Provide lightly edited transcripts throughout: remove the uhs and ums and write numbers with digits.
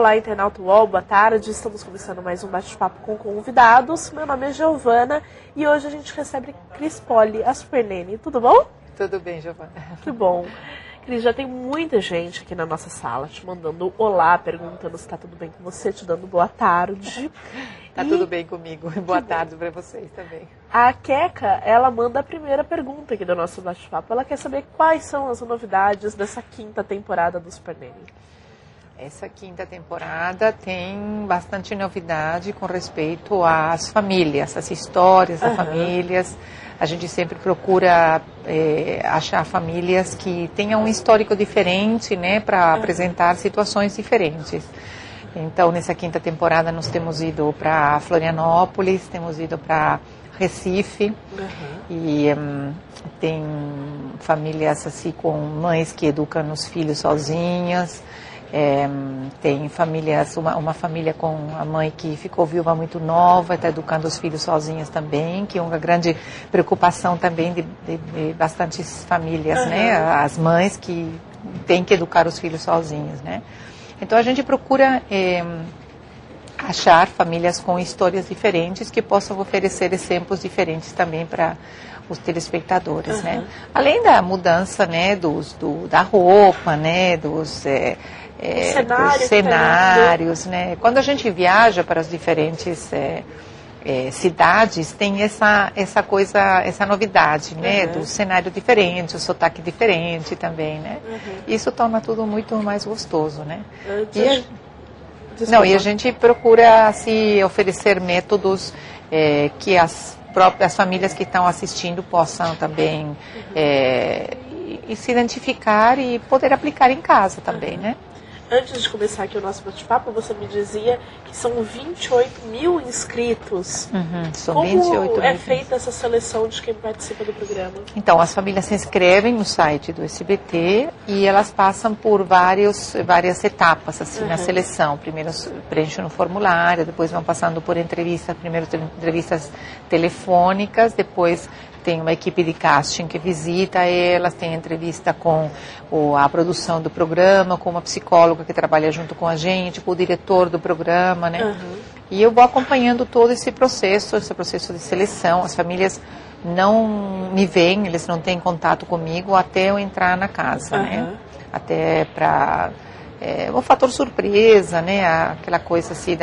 Olá, internauta UOL, boa tarde. Estamos começando mais um bate-papo com convidados. Meu nome é Giovana e hoje a gente recebe Cris Poli, a Super Nene. Tudo bom? Tudo bem, Giovana. Que bom. Cris, já tem muita gente aqui na nossa sala te mandando olá, perguntando se está tudo bem com você, te dando boa tarde. Tá tudo bem comigo. Boa tarde para vocês também. A Queca, ela manda a primeira pergunta aqui do nosso bate-papo. Ela quer saber quais são as novidades dessa quinta temporada do Super Nene. Essa quinta temporada tem bastante novidade com respeito às famílias, às histórias das famílias. A gente sempre procura achar famílias que tenham um histórico diferente, né, para apresentar situações diferentes. Então, nessa quinta temporada, nós temos ido para Florianópolis, temos ido para Recife, e tem famílias assim com mães que educam os filhos sozinhas. Tem famílias, uma família com a mãe que ficou viúva muito nova, está educando os filhos sozinhas também, que é uma grande preocupação também de bastantes famílias, né? As mães que têm que educar os filhos sozinhos, né? Então a gente procura achar famílias com histórias diferentes que possam oferecer exemplos diferentes também para os telespectadores, né? Além da mudança, né, da roupa, né, dos cenários, né? Quando a gente viaja para as diferentes cidades, tem essa coisa, essa novidade, né? Do cenário diferente, o sotaque diferente também, né? Isso torna tudo muito mais gostoso, né? E a gente procura assim, oferecer métodos que as próprias famílias que estão assistindo possam também e se identificar e poder aplicar em casa também, né? Antes de começar aqui o nosso bate-papo, você me dizia que são 28 mil inscritos. São Como 28 mil. É feita essa seleção de quem participa do programa? Então, as famílias se inscrevem no site do SBT e elas passam por várias etapas assim, na seleção. Primeiro preenchem no formulário, depois vão passando por entrevistas, primeiro entrevistas telefônicas, depois tem uma equipe de casting que visita elas, tem entrevista com a produção do programa, com uma psicóloga que trabalha junto com a gente, com o diretor do programa, né? E eu vou acompanhando todo esse processo de seleção. As famílias não me veem, eles não têm contato comigo até eu entrar na casa, né? Até para... o fator surpresa, né? Aquela coisa assim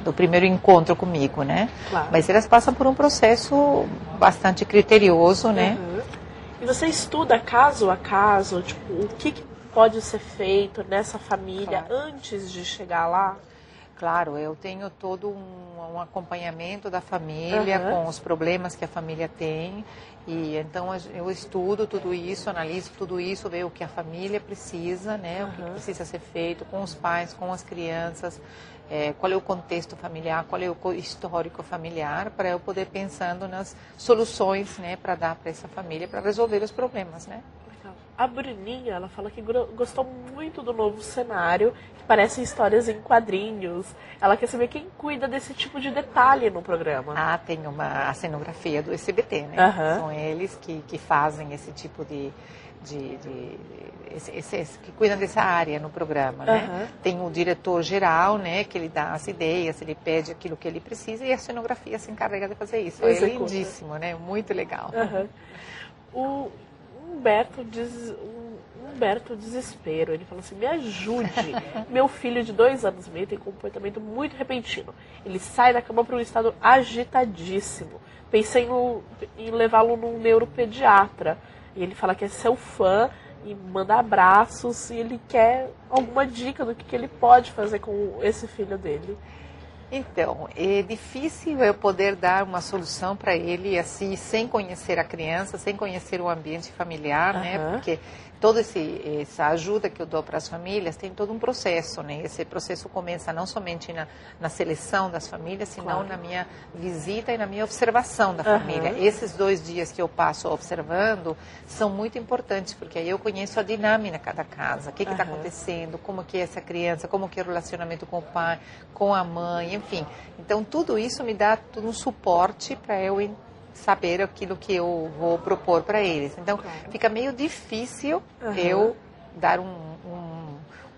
do primeiro encontro comigo, né? Claro. Mas elas passam por um processo bastante criterioso, né? E você estuda caso a caso, tipo, o que pode ser feito nessa família antes de chegar lá? Claro, eu tenho todo um acompanhamento da família com os problemas que a família tem. E então eu estudo tudo isso, analiso tudo isso, vejo o que a família precisa, né? O que precisa ser feito com os pais, com as crianças, qual é o contexto familiar, qual é o histórico familiar, para eu poder pensando nas soluções, né, para dar para essa família, para resolver os problemas, né? A Bruninha, ela fala que gostou muito do novo cenário, que parecem histórias em quadrinhos. Ela quer saber quem cuida desse tipo de detalhe no programa. Tem a cenografia do SBT, né? São eles que fazem esse tipo que cuidam dessa área no programa, né? Tem o diretor geral, né, que ele dá as ideias, ele pede aquilo que ele precisa e a cenografia se encarrega de fazer isso. É lindíssimo, né? Muito legal. O Humberto Desespero, ele falou assim: me ajude, meu filho de 2 anos e meio tem comportamento muito repentino, ele sai da cama para um estado agitadíssimo, pensei em levá-lo num neuropediatra, e ele fala que é seu fã e manda abraços, e ele quer alguma dica do que ele pode fazer com esse filho dele. Então, é difícil eu poder dar uma solução para ele assim, sem conhecer a criança, sem conhecer o ambiente familiar, né? Porque toda essa ajuda que eu dou para as famílias tem todo um processo, né? Esse processo começa não somente na seleção das famílias, senão na minha visita e na minha observação da família. Esses 2 dias que eu passo observando são muito importantes, porque aí eu conheço a dinâmica da casa, o que está acontecendo, como que é essa criança, como que é o relacionamento com o pai, com a mãe, enfim. Então, tudo isso me dá todo um suporte para eu saber aquilo que eu vou propor para eles. Então, fica meio difícil eu dar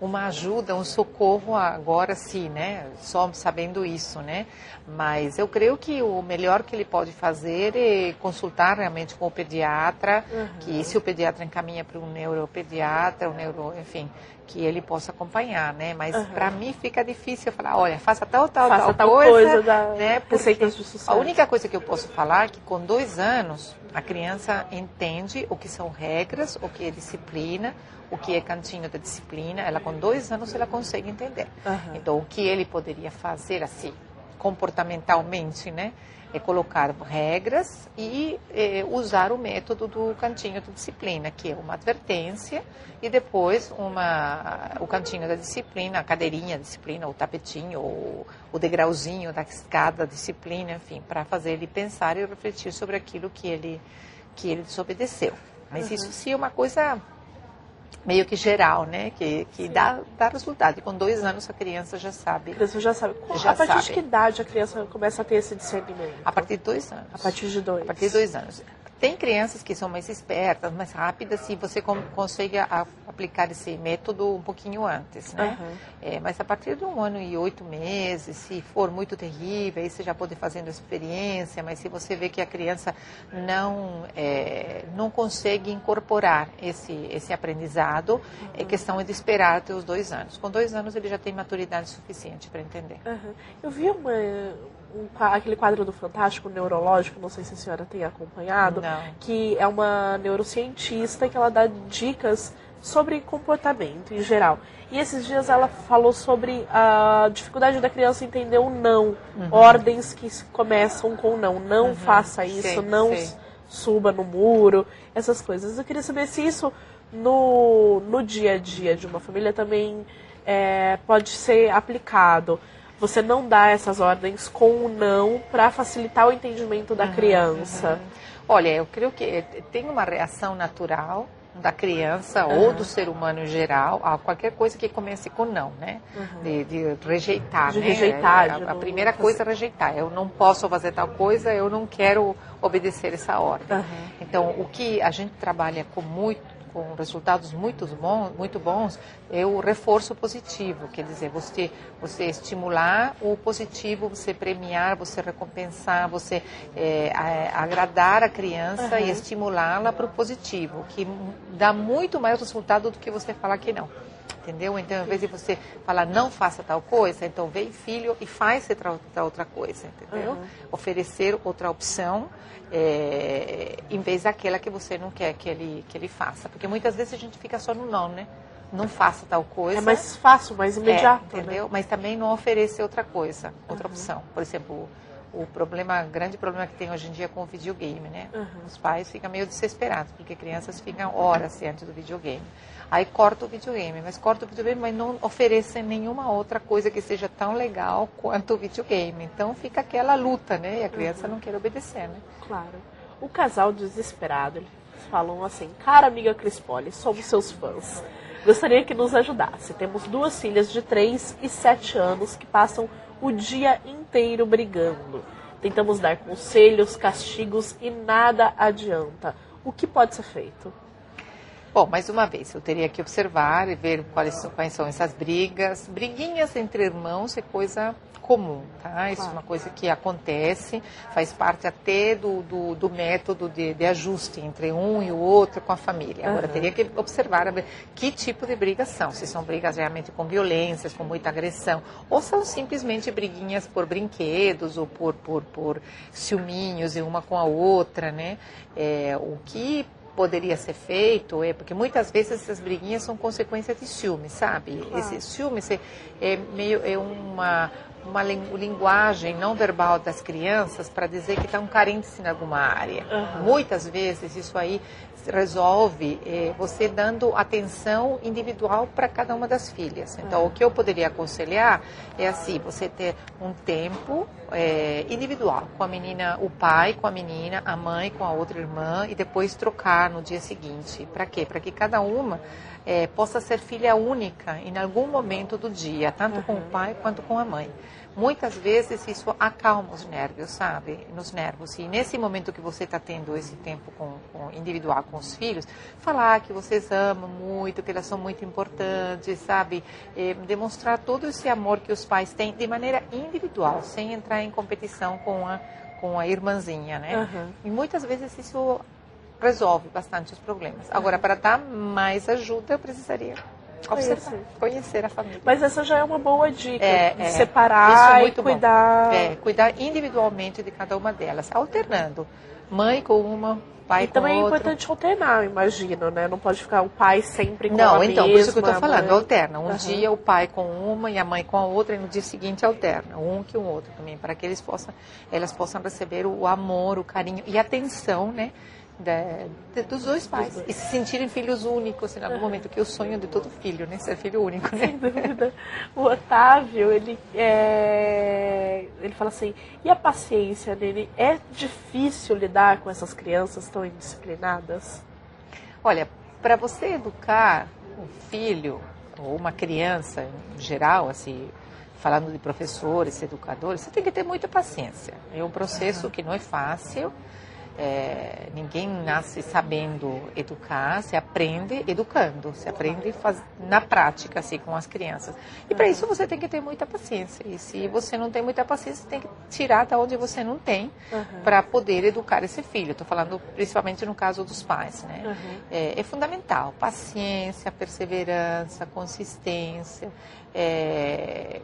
uma ajuda, um socorro agora sim, né? Só sabendo isso, né? Mas eu creio que o melhor que ele pode fazer é consultar realmente com o pediatra, que se o pediatra encaminha para um neuropediatra, enfim, que ele possa acompanhar, né? Mas para mim fica difícil falar, olha, faça tal coisa né? Porque a única coisa que eu posso falar é que com 2 anos a criança entende o que são regras, o que é disciplina, o que é cantinho da disciplina. Ela com 2 anos ela consegue entender. Então o que ele poderia fazer assim, comportamentalmente, né? É colocar regras e usar o método do cantinho da disciplina, que é uma advertência e depois o cantinho da disciplina, a cadeirinha da disciplina, o tapetinho, o degrauzinho da escada da disciplina, enfim, para fazer ele pensar e refletir sobre aquilo que ele desobedeceu. Mas isso sim é uma coisa meio que geral, né? Que dá resultado. E com 2 anos a criança já sabe. A criança já sabe. A partir de que idade a criança começa a ter esse discernimento? A partir de 2 anos. A partir de 2. A partir de 2 anos. Tem crianças que são mais espertas, mais rápidas, e você consegue aplicar esse método um pouquinho antes, né? Mas a partir de 1 ano e 8 meses, se for muito terrível, aí você já pode ir fazendo experiência, mas se você vê que a criança não consegue incorporar esse aprendizado, é questão de esperar até os 2 anos. Com 2 anos ele já tem maturidade suficiente para entender. Eu vi aquele quadro do Fantástico Neurológico, não sei se a senhora tem acompanhado, que é uma neurocientista que ela dá dicas sobre comportamento em geral. E esses dias ela falou sobre a dificuldade da criança entender o não, ordens que começam com não. Não faça isso, não suba no muro, essas coisas. Eu queria saber se isso no dia a dia de uma família também pode ser aplicado. Você não dá essas ordens com o não para facilitar o entendimento da criança. Olha, eu creio que tem uma reação natural da criança ou do ser humano em geral a qualquer coisa que comece com não, né? De rejeitar, né? Rejeitar. A primeira coisa é rejeitar. Eu não posso fazer tal coisa, eu não quero obedecer essa ordem. Então, o que a gente trabalha com resultados muito bons, é o reforço positivo, quer dizer, você estimular o positivo, você premiar, você recompensar, você agradar a criança e estimulá-la para o positivo, que dá muito mais resultado do que você falar que não. Entendeu? Então, ao invés de você falar não faça tal coisa, então vem filho e faz outra coisa, entendeu? Oferecer outra opção, em vez daquela que você não quer que ele faça. Porque muitas vezes a gente fica só no não, né? Não faça tal coisa. É mais fácil, mais imediato. Entendeu? Né? Mas também não oferecer outra coisa, outra opção. Por exemplo, o grande problema que tem hoje em dia com o videogame, né? Os pais ficam meio desesperados, porque crianças ficam horas diante do videogame. Aí corta o videogame, mas não oferecem nenhuma outra coisa que seja tão legal quanto o videogame. Então fica aquela luta, né? E a criança não quer obedecer, né? Claro. O casal desesperado, eles falam assim: cara amiga Crispoli, somos seus fãs. Gostaria que nos ajudasse. Temos 2 filhas de 3 e 7 anos que passam o dia inteiro brigando. Tentamos dar conselhos, castigos e nada adianta. O que pode ser feito? Bom, mais uma vez, eu teria que observar e ver quais são essas brigas. Briguinhas entre irmãos é coisa comum, tá? Isso é uma coisa que acontece, faz parte até do método de ajuste entre um e o outro com a família. Agora, teria que observar que tipo de brigas são. Se são brigas realmente com violências, com muita agressão, ou são simplesmente briguinhas por brinquedos ou por ciúminhos e uma com a outra, né? O que poderia ser feito, porque muitas vezes essas briguinhas são consequência de ciúmes, sabe? Esse ciúmes é uma linguagem não verbal das crianças para dizer que estão carentes em alguma área. Muitas vezes isso aí resolve você dando atenção individual para cada uma das filhas. Então, o que eu poderia aconselhar é assim, você ter um tempo individual com a menina, o pai com a menina, a mãe com a outra irmã e depois trocar no dia seguinte. Para quê? Para que cada uma possa ser filha única em algum momento do dia, tanto com o pai quanto com a mãe. muitas vezes isso acalma os nervos, sabe? Nos nervos. E nesse momento que você está tendo esse tempo individual com os filhos, falar que vocês amam muito, que elas são muito importantes, sabe? Demonstrar todo esse amor que os pais têm de maneira individual, sem entrar em competição com a irmãzinha, né? E muitas vezes isso resolve bastante os problemas. Agora, para dar mais ajuda, eu precisaria conhecer a família. Mas essa já é uma boa dica, separar e cuidar. Cuidar individualmente de cada uma delas, alternando. Mãe com uma, pai com outra. E também é importante alternar, imagino, né? Não pode ficar o pai sempre com a mesma. Não, então, por isso que eu estou falando, alterna. Um dia o pai com uma e a mãe com a outra, e no dia seguinte alterna, um com o outro também, para que elas possam receber o amor, o carinho e a atenção, né? Dos dois pais e se sentirem filhos únicos em algum momento, que é o sonho de todo filho, né? Ser filho único, né? Sem dúvida. O Otávio, ele fala assim, e a paciência dele? É difícil lidar com essas crianças tão indisciplinadas? Olha, para você educar um filho ou uma criança em geral, assim, falando de professores, educadores, você tem que ter muita paciência. É um processo que não é fácil. Ninguém nasce sabendo educar, se aprende educando, se aprende na prática, assim, com as crianças. E para isso você tem que ter muita paciência. E se você não tem muita paciência, você tem que tirar da onde você não tem para poder educar esse filho. Estou falando principalmente no caso dos pais, né? É fundamental. Paciência, perseverança, consistência.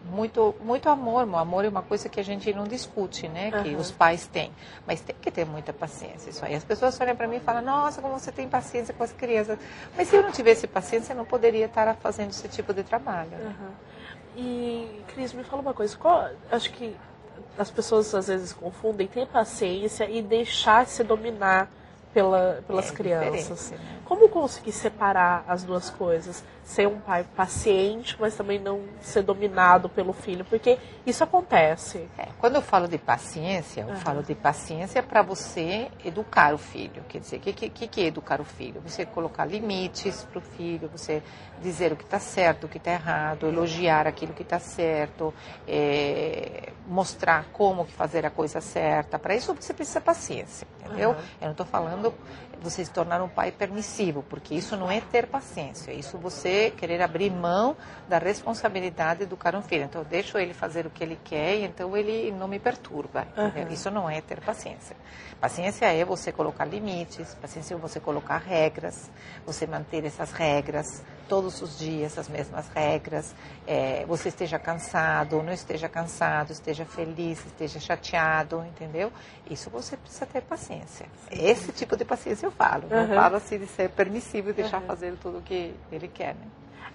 Muito amor. O amor é uma coisa que a gente não discute, né? Que os pais têm. Mas tem que ter muita paciência. Isso aí. As pessoas olham para mim e falam, nossa, como você tem paciência com as crianças. Mas se eu não tivesse paciência, eu não poderia estar fazendo esse tipo de trabalho. Né? E, Cris, me fala uma coisa. Acho que as pessoas às vezes confundem ter paciência e deixar se dominar pelas crianças. Né? Como conseguir separar as duas coisas? Ser um pai paciente, mas também não ser dominado pelo filho, porque isso acontece. Quando eu falo de paciência, eu falo de paciência para você educar o filho. Quer dizer, o que é educar o filho? Você colocar limites para o filho, você dizer o que está certo, o que está errado, elogiar aquilo que está certo, mostrar como fazer a coisa certa. Para isso você precisa de paciência, entendeu? Eu não estou falando você se tornar um pai permissivo, porque isso não é ter paciência, isso você querer abrir mão da responsabilidade de educar um filho. Então eu deixo ele fazer o que ele quer e então ele não me perturba. Isso não é ter paciência. Paciência é você colocar limites, paciência é você colocar regras, você manter essas regras todos os dias, as mesmas regras, você esteja cansado ou não esteja cansado, esteja feliz, esteja chateado, entendeu? Isso você precisa ter paciência. Esse tipo de paciência eu falo, não falo assim de ser permissivo e deixar fazer tudo o que ele quer, né?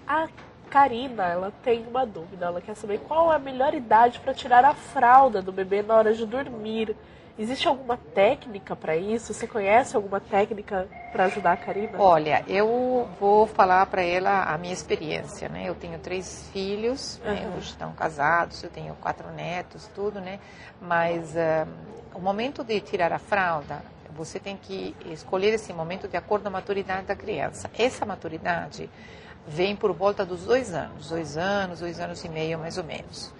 A Karina, ela tem uma dúvida, ela quer saber qual é a melhor idade para tirar a fralda do bebê na hora de dormir. Existe alguma técnica para isso? Você conhece alguma técnica para ajudar a Karina? Olha, eu vou falar para ela a minha experiência, né? Eu tenho 3 filhos, né? Hoje estão casados, eu tenho 4 netos, tudo, né? Mas o momento de tirar a fralda, você tem que escolher esse momento de acordo com a maturidade da criança. Essa maturidade vem por volta dos 2 anos, 2 anos e meio mais ou menos.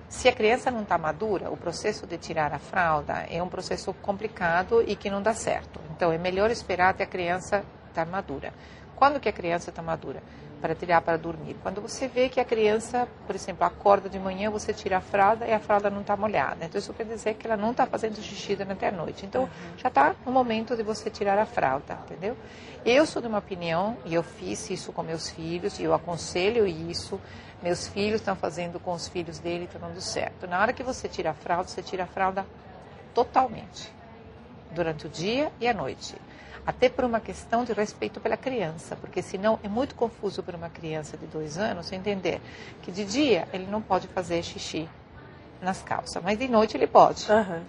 Se a criança não está madura, o processo de tirar a fralda é um processo complicado e que não dá certo. Então, é melhor esperar até a criança estar madura. Quando que a criança está madura? Para tirar para dormir. Quando você vê que a criança, por exemplo, acorda de manhã, você tira a fralda e a fralda não está molhada. Então, isso quer dizer que ela não está fazendo xixi durante a noite. Então, já está no momento de você tirar a fralda, entendeu? Eu sou de uma opinião, e eu fiz isso com meus filhos, e eu aconselho isso. Meus filhos estão fazendo com os filhos dele, está dando certo. Na hora que você tira a fralda, você tira a fralda totalmente. Durante o dia e a noite. Até por uma questão de respeito pela criança. Porque senão é muito confuso para uma criança de 2 anos entender que de dia ele não pode fazer xixi nas calças. Mas de noite ele pode.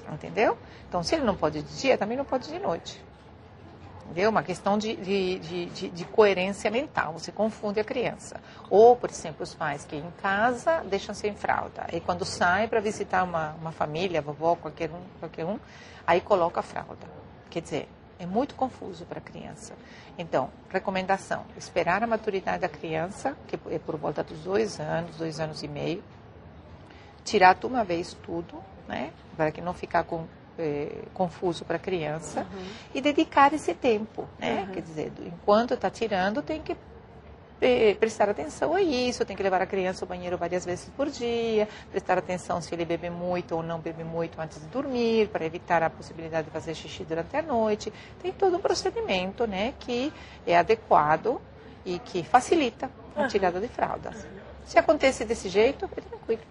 Entendeu? Então se ele não pode de dia, também não pode de noite. Entendeu? Uma questão de coerência mental, você confunde a criança. Ou, por exemplo, os pais que em casa deixam sem fralda, e quando sai para visitar uma família, a vovó, qualquer um, aí coloca a fralda. Quer dizer, é muito confuso para a criança. Então, recomendação, esperar a maturidade da criança, que é por volta dos 2 anos e meio, tirar de uma vez tudo, né? Para que não ficar confuso para a criança, e dedicar esse tempo, né? Quer dizer, enquanto está tirando, tem que prestar atenção a isso, tem que levar a criança ao banheiro várias vezes por dia, prestar atenção se ele bebe muito ou não bebe muito antes de dormir, para evitar a possibilidade de fazer xixi durante a noite. Tem todo um procedimento, né, que é adequado e que facilita a tirada de fraldas. Se acontece desse jeito, é tranquilo.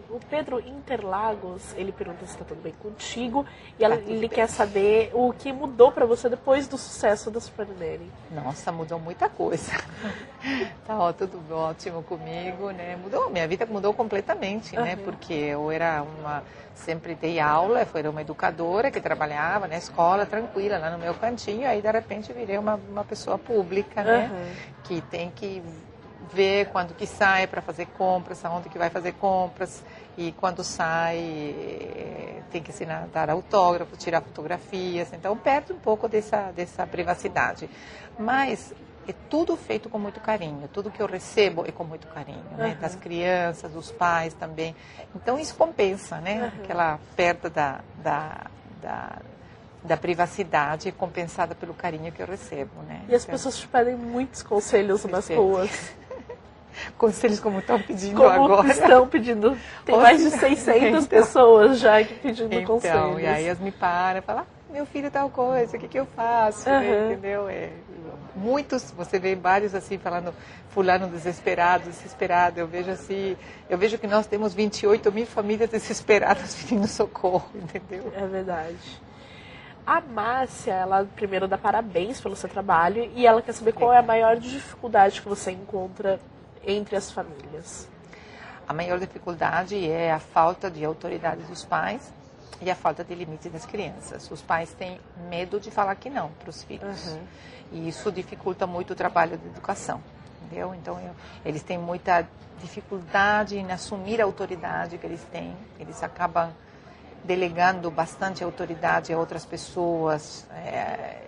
O Pedro Interlagos, ele pergunta se está tudo bem contigo e ele quer saber o que mudou para você depois do sucesso da Super Nanny. Nossa, mudou muita coisa. Tá tudo ótimo comigo, né? Minha vida mudou completamente, né? Porque eu era sempre dei aula, era uma educadora que trabalhava na escola, tranquila, lá no meu cantinho, aí de repente virei uma pessoa pública, né? Que tem que ver quando que sai para fazer compras, aonde que vai fazer compras, e quando sai tem que ensinar a dar autógrafo, tirar fotografias, então perde um pouco dessa privacidade. Mas é tudo feito com muito carinho, tudo que eu recebo é com muito carinho, né? Das crianças, dos pais também. Então isso compensa, né? Aquela perda da privacidade compensada pelo carinho que eu recebo, né? E as pessoas te pedem muitos conselhos nas ruas. Conselhos como estão pedindo como agora. Estão pedindo. Tem mais de 600 pessoas já aqui pedindo conselhos. E aí elas me param e falam, meu filho tal coisa, o que eu faço? Entendeu? Muitos, você vê vários assim falando, fulano desesperado. Eu vejo que nós temos 28 mil famílias desesperadas pedindo socorro, entendeu? É verdade. A Márcia, ela primeiro dá parabéns pelo seu trabalho e ela quer saber qual é a maior dificuldade que você encontra entre as famílias. A maior dificuldade é a falta de autoridade dos pais e a falta de limite das crianças. Os pais têm medo de falar que não para os filhos. E isso dificulta muito o trabalho de educação. Entendeu? Então, eles têm muita dificuldade em assumir a autoridade que eles têm. Eles acabam delegando bastante autoridade a outras pessoas,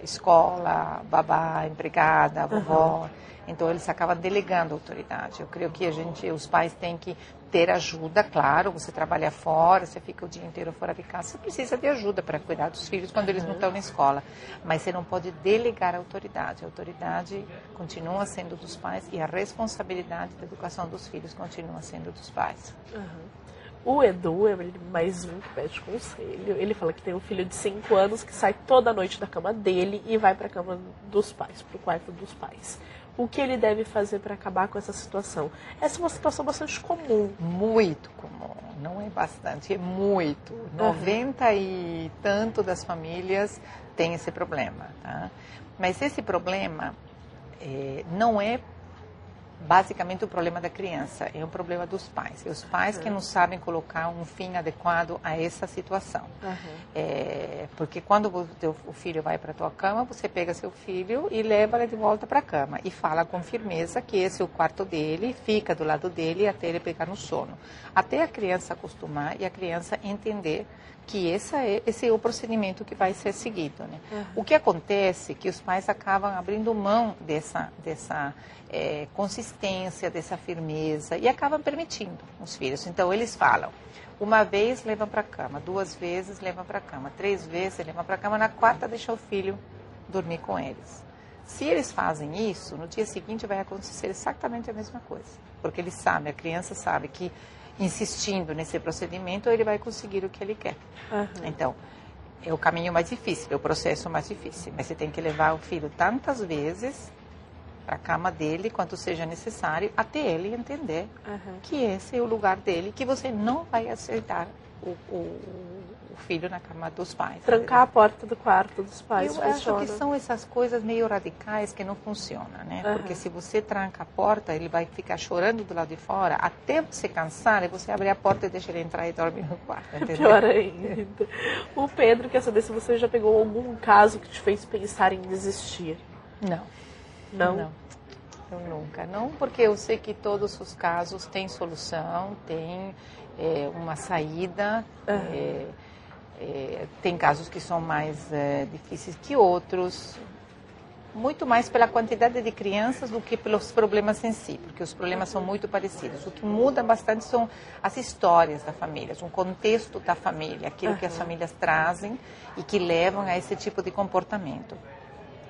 escola, babá, empregada, vovó. Então, eles acabam delegando autoridade. Eu creio que os pais têm que ter ajuda, claro, você trabalha fora, você fica o dia inteiro fora de casa, você precisa de ajuda para cuidar dos filhos quando eles não estão na escola. Mas você não pode delegar a autoridade. A autoridade continua sendo dos pais e a responsabilidade da educação dos filhos continua sendo dos pais. O Edu é mais um que pede conselho. Ele fala que tem um filho de 5 anos que sai toda noite da cama dele e vai para a cama dos pais, para o quarto dos pais. O que ele deve fazer para acabar com essa situação? Essa é uma situação bastante comum. Muito comum, não é bastante, é muito. 90 e tanto das famílias têm esse problema. Tá? Mas esse problema não é basicamente o problema da criança, é um problema dos pais. É os pais que não sabem colocar um fim adequado a essa situação. Porque quando o filho vai para a tua cama, você pega seu filho e leva ele de volta para a cama. E fala com firmeza que esse é o quarto dele, fica do lado dele até ele pegar no sono. Até a criança acostumar e a criança entender que esse é o procedimento que vai ser seguido. Né? O que acontece é que os pais acabam abrindo mão dessa consistência, dessa firmeza e acabam permitindo os filhos. Então, eles falam, uma vez levam para a cama, 2 vezes levam para a cama, 3 vezes levam para a cama, na 4ª deixa o filho dormir com eles. Se eles fazem isso, no dia seguinte vai acontecer exatamente a mesma coisa. Porque eles sabem, a criança sabe que insistindo nesse procedimento, ele vai conseguir o que ele quer. Então, é o caminho mais difícil, é o processo mais difícil. Mas você tem que levar o filho tantas vezes para a cama dele, quanto seja necessário, até ele entender que esse é o lugar dele, que você não vai aceitar o filho na cama dos pais. Trancar a porta do quarto dos pais. Eu acho que são essas coisas meio radicais que não funcionam, né? Porque se você tranca a porta, ele vai ficar chorando do lado de fora, até você cansar, e você abre a porta e deixa ele entrar e dormir no quarto, entendeu? Pior ainda. O Pedro quer saber se você já pegou algum caso que te fez pensar em desistir. Não, eu nunca. Não, porque eu sei que todos os casos têm solução, tem uma saída. Tem casos que são mais difíceis que outros. muito mais pela quantidade de crianças do que pelos problemas em si, porque os problemas são muito parecidos. O que muda bastante são as histórias da família, o contexto da família, aquilo que as famílias trazem e que levam a esse tipo de comportamento.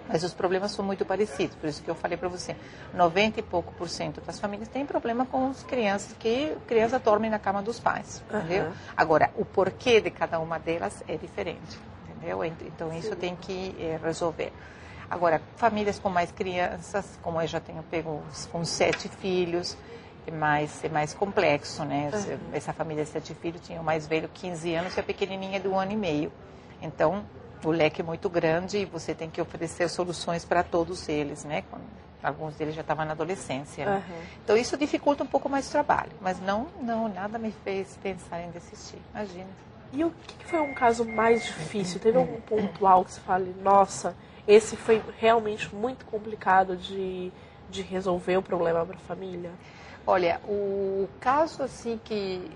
Mas os problemas são muito parecidos, por isso que eu falei para você, 90 e pouco por cento das famílias têm problema com as crianças, que crianças dormem na cama dos pais, entendeu? Agora, o porquê de cada uma delas é diferente, entendeu? Então, isso tem que resolver. Agora, famílias com mais crianças, como eu já tenho pego com 7 filhos, é mais complexo, né? Essa família de 7 filhos tinha o mais velho 15 anos e a pequenininha de 1 ano e meio. Então, o leque é muito grande e você tem que oferecer soluções para todos eles, né? Alguns deles já estavam na adolescência. Né? Então, isso dificulta um pouco mais o trabalho, mas nada me fez pensar em desistir, imagina. E o que foi um caso mais difícil? Teve algum pontual que você fale, nossa, esse foi realmente muito complicado de resolver o problema para a família? Olha, o caso assim que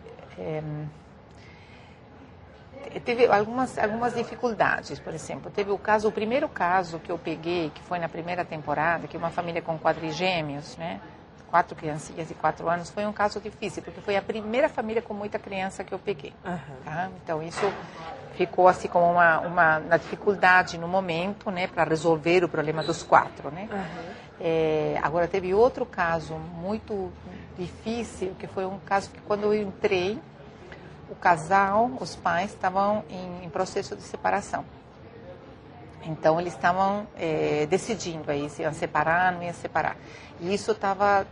teve algumas dificuldades, por exemplo, teve o primeiro caso que eu peguei, que foi na primeira temporada, que uma família com quadrigêmeos, né? 4 criancinhas de 4 anos, foi um caso difícil, porque foi a primeira família com muita criança que eu peguei. Tá? Então, isso ficou assim como uma dificuldade no momento, né, para resolver o problema dos 4, né? Agora, teve outro caso muito difícil, que foi um caso que quando eu entrei, o casal, os pais, estavam em processo de separação. Então, eles estavam decidindo aí se iam separar, não iam separar. E isso estava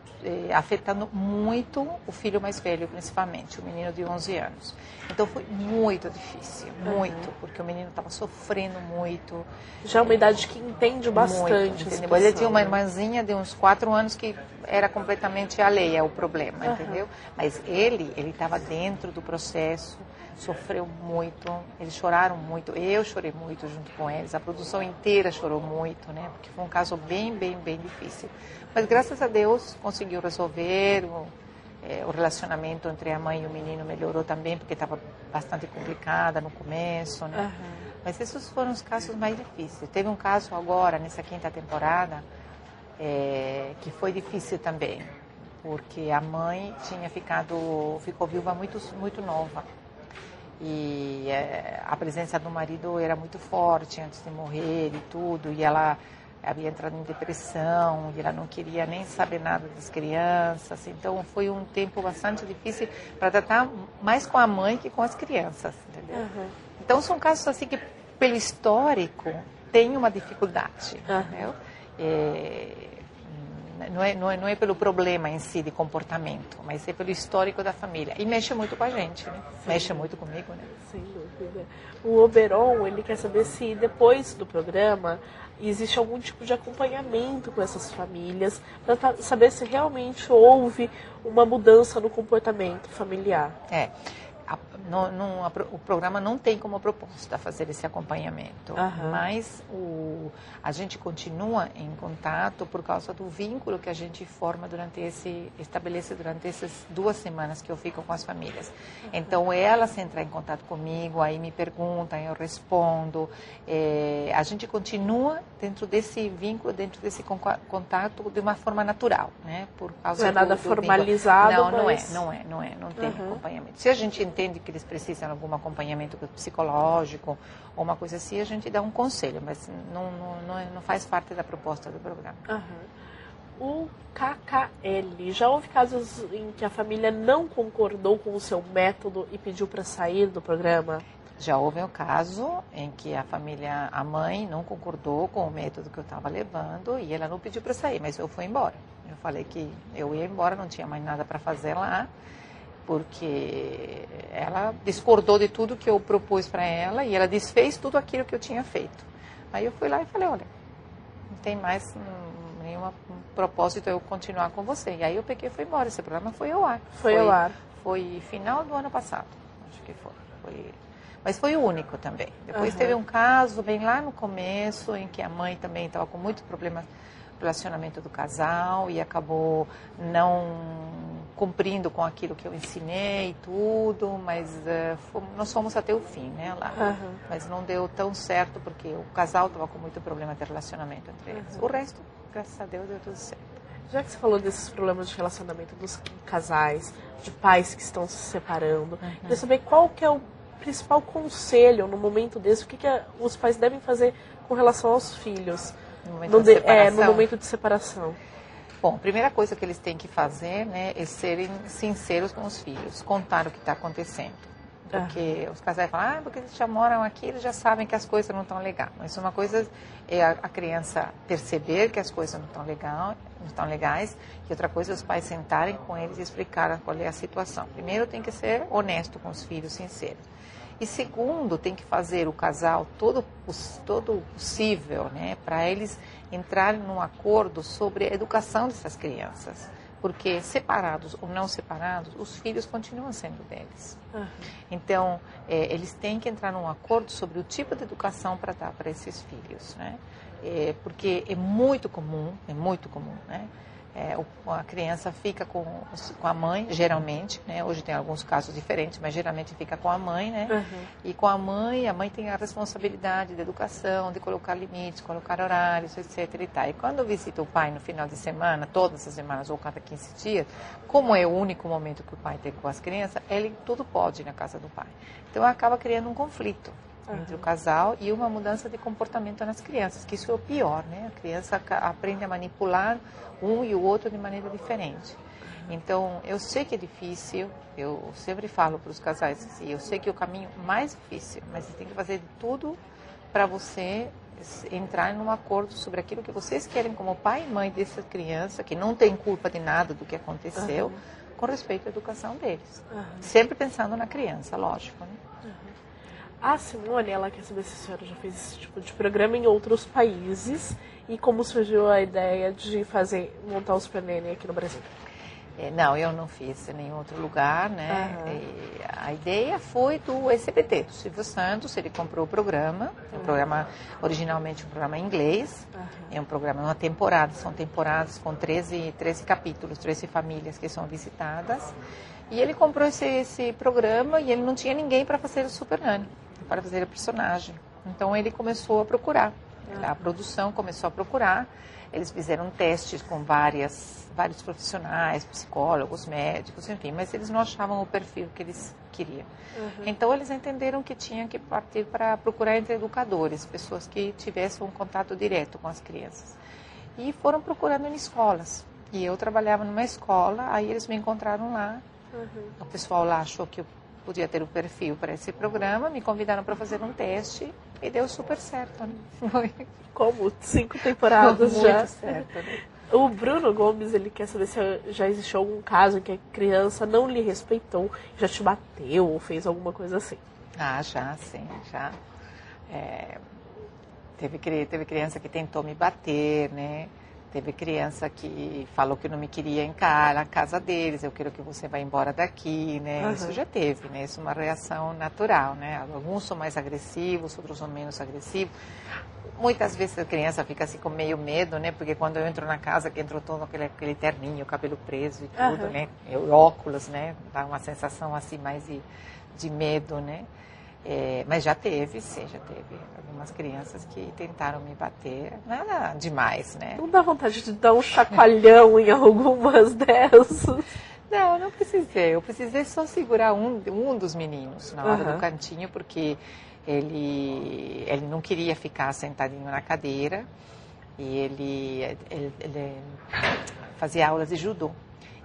afetando muito o filho mais velho, principalmente, o menino de 11 anos. Então, foi muito difícil, muito, porque o menino estava sofrendo muito. Já é uma idade que entende bastante. Muito, ele tinha uma irmãzinha de uns 4 anos que era completamente alheia ao problema, entendeu? Mas ele estava dentro do processo, sofreu muito, eles choraram muito, eu chorei muito junto com eles, a produção inteira chorou muito, né? Porque foi um caso bem difícil. Mas graças a Deus conseguiu resolver, o relacionamento entre a mãe e o menino melhorou também, porque estava bastante complicada no começo, né? Mas esses foram os casos mais difíceis. Teve um caso agora, nessa 5ª temporada, que foi difícil também, porque a mãe ficou viúva muito nova. E a presença do marido era muito forte antes de morrer e tudo, e ela havia entrado em depressão, e ela não queria nem saber nada das crianças, então foi um tempo bastante difícil para tratar mais com a mãe que com as crianças, entendeu? Então são casos assim que, pelo histórico, tem uma dificuldade, entendeu? Não é pelo problema em si de comportamento, mas é pelo histórico da família. E mexe muito com a gente, né? Mexe muito comigo, né? Sem dúvida. O Oberon, ele quer saber se depois do programa existe algum tipo de acompanhamento com essas famílias, para saber se realmente houve uma mudança no comportamento familiar. O programa não tem como proposta fazer esse acompanhamento, mas a gente continua em contato por causa do vínculo que a gente estabelece durante essas 2 semanas que eu fico com as famílias. Então, elas entram em contato comigo, aí me perguntam, eu respondo. A gente continua dentro desse vínculo, dentro desse contato de uma forma natural, né? Por causa não é nada formalizado, não tem acompanhamento. Se a gente entende que eles precisam de algum acompanhamento psicológico ou uma coisa assim, a gente dá um conselho, mas não faz parte da proposta do programa. O KKL, já houve casos em que a família não concordou com o seu método e pediu para sair do programa? Já houve um caso em que a mãe não concordou com o método que eu estava levando e ela não pediu para sair, mas eu fui embora. Eu falei que eu ia embora, não tinha mais nada para fazer lá, porque ela discordou de tudo que eu propus para ela e ela desfez tudo aquilo que eu tinha feito. Aí eu fui lá e falei, olha, não tem mais nenhum propósito eu continuar com você. E aí eu peguei e fui embora. Esse programa foi ao ar. Foi ao ar. Foi final do ano passado, acho que foi. Mas foi o único também. Depois teve um caso bem lá no começo, em que a mãe também estava com muitos problemas no relacionamento do casal e acabou não cumprindo com aquilo que eu ensinei e tudo, mas nós fomos até o fim, né, lá. Mas não deu tão certo porque o casal estava com muito problema de relacionamento entre eles. O resto, graças a Deus, deu tudo certo. Já que você falou desses problemas de relacionamento dos casais, de pais que estão se separando, queria saber qual que é o principal conselho no momento desse, o que os pais devem fazer com relação aos filhos no momento de separação. Bom, a primeira coisa que eles têm que fazer, né, é serem sinceros com os filhos, contar o que está acontecendo. Porque os casais falam, porque eles já moram aqui, eles já sabem que as coisas não estão legais. Mas uma coisa é a criança perceber que as coisas não estão legais, e outra coisa é os pais sentarem com eles e explicar qual é a situação. Primeiro, tem que ser honesto com os filhos, sincero. E segundo, tem que fazer o casal todo possível, né, para eles entrarem num acordo sobre a educação dessas crianças. Porque separados ou não separados, os filhos continuam sendo deles. Então, eles têm que entrar num acordo sobre o tipo de educação para dar para esses filhos, né? Porque é muito comum, né? A criança fica com a mãe, geralmente, né? Hoje tem alguns casos diferentes, mas geralmente fica com a mãe, né? E com a mãe tem a responsabilidade da educação, de colocar limites, colocar horários, etc. E tal. E quando visita o pai no final de semana, todas as semanas ou cada 15 dias, como é o único momento que o pai tem com as crianças, ele tudo pode ir na casa do pai. Então acaba criando um conflito entre o casal e uma mudança de comportamento nas crianças, que isso é o pior, né? A criança aprende a manipular um e o outro de maneira diferente. Então, eu sei que é difícil, eu sempre falo para os casais assim, eu sei que é o caminho mais difícil, mas você tem que fazer tudo para você entrar num acordo sobre aquilo que vocês querem como pai e mãe dessa criança, que não tem culpa de nada do que aconteceu, com respeito à educação deles. Sempre pensando na criança, lógico, né? A Simone, ela quer saber se a senhora já fez esse tipo de programa em outros países e como surgiu a ideia de montar o Super Neném aqui no Brasil. Não, eu não fiz em nenhum outro lugar, né? A ideia foi do SBT, do Silvio Santos. Ele comprou o programa, originalmente um programa em inglês. É um programa, uma temporada, são temporadas com 13 capítulos, 13 famílias que são visitadas. E ele comprou esse programa e ele não tinha ninguém para fazer o Super Nanny, para fazer o personagem. Então ele começou a procurar, a produção começou a procurar. Eles fizeram testes com vários profissionais, psicólogos, médicos, enfim, mas eles não achavam o perfil que eles queriam. Então eles entenderam que tinham que partir para procurar entre educadores, pessoas que tivessem um contato direto com as crianças. E foram procurando em escolas. E eu trabalhava numa escola, aí eles me encontraram lá. O pessoal lá achou que eu podia ter o perfil para esse programa, me convidaram para fazer um teste e deu super certo, né? Como 5 temporadas já. Muito certo, né? O Bruno Gomes, ele quer saber se já existiu algum caso em que a criança não lhe respeitou, já te bateu ou fez alguma coisa assim. Já, sim, já. Teve criança que tentou me bater, né? Teve criança que falou que não me queria na casa deles, eu quero que você vá embora daqui, né? Isso já teve, né? Isso é uma reação natural, né? Alguns são mais agressivos, outros são menos agressivos. Muitas vezes a criança fica assim com meio medo, né? Porque quando eu entro na casa, que entro todo aquele terninho, cabelo preso e tudo, né? Óculos, né? Dá uma sensação assim mais de medo, né? Mas já teve algumas crianças que tentaram me bater, nada demais, né? Não dá vontade de dar um chacoalhão em algumas dessas? Não, não precisei. Eu precisei só segurar um dos meninos na hora do cantinho, porque ele não queria ficar sentadinho na cadeira e ele fazia aulas de judô.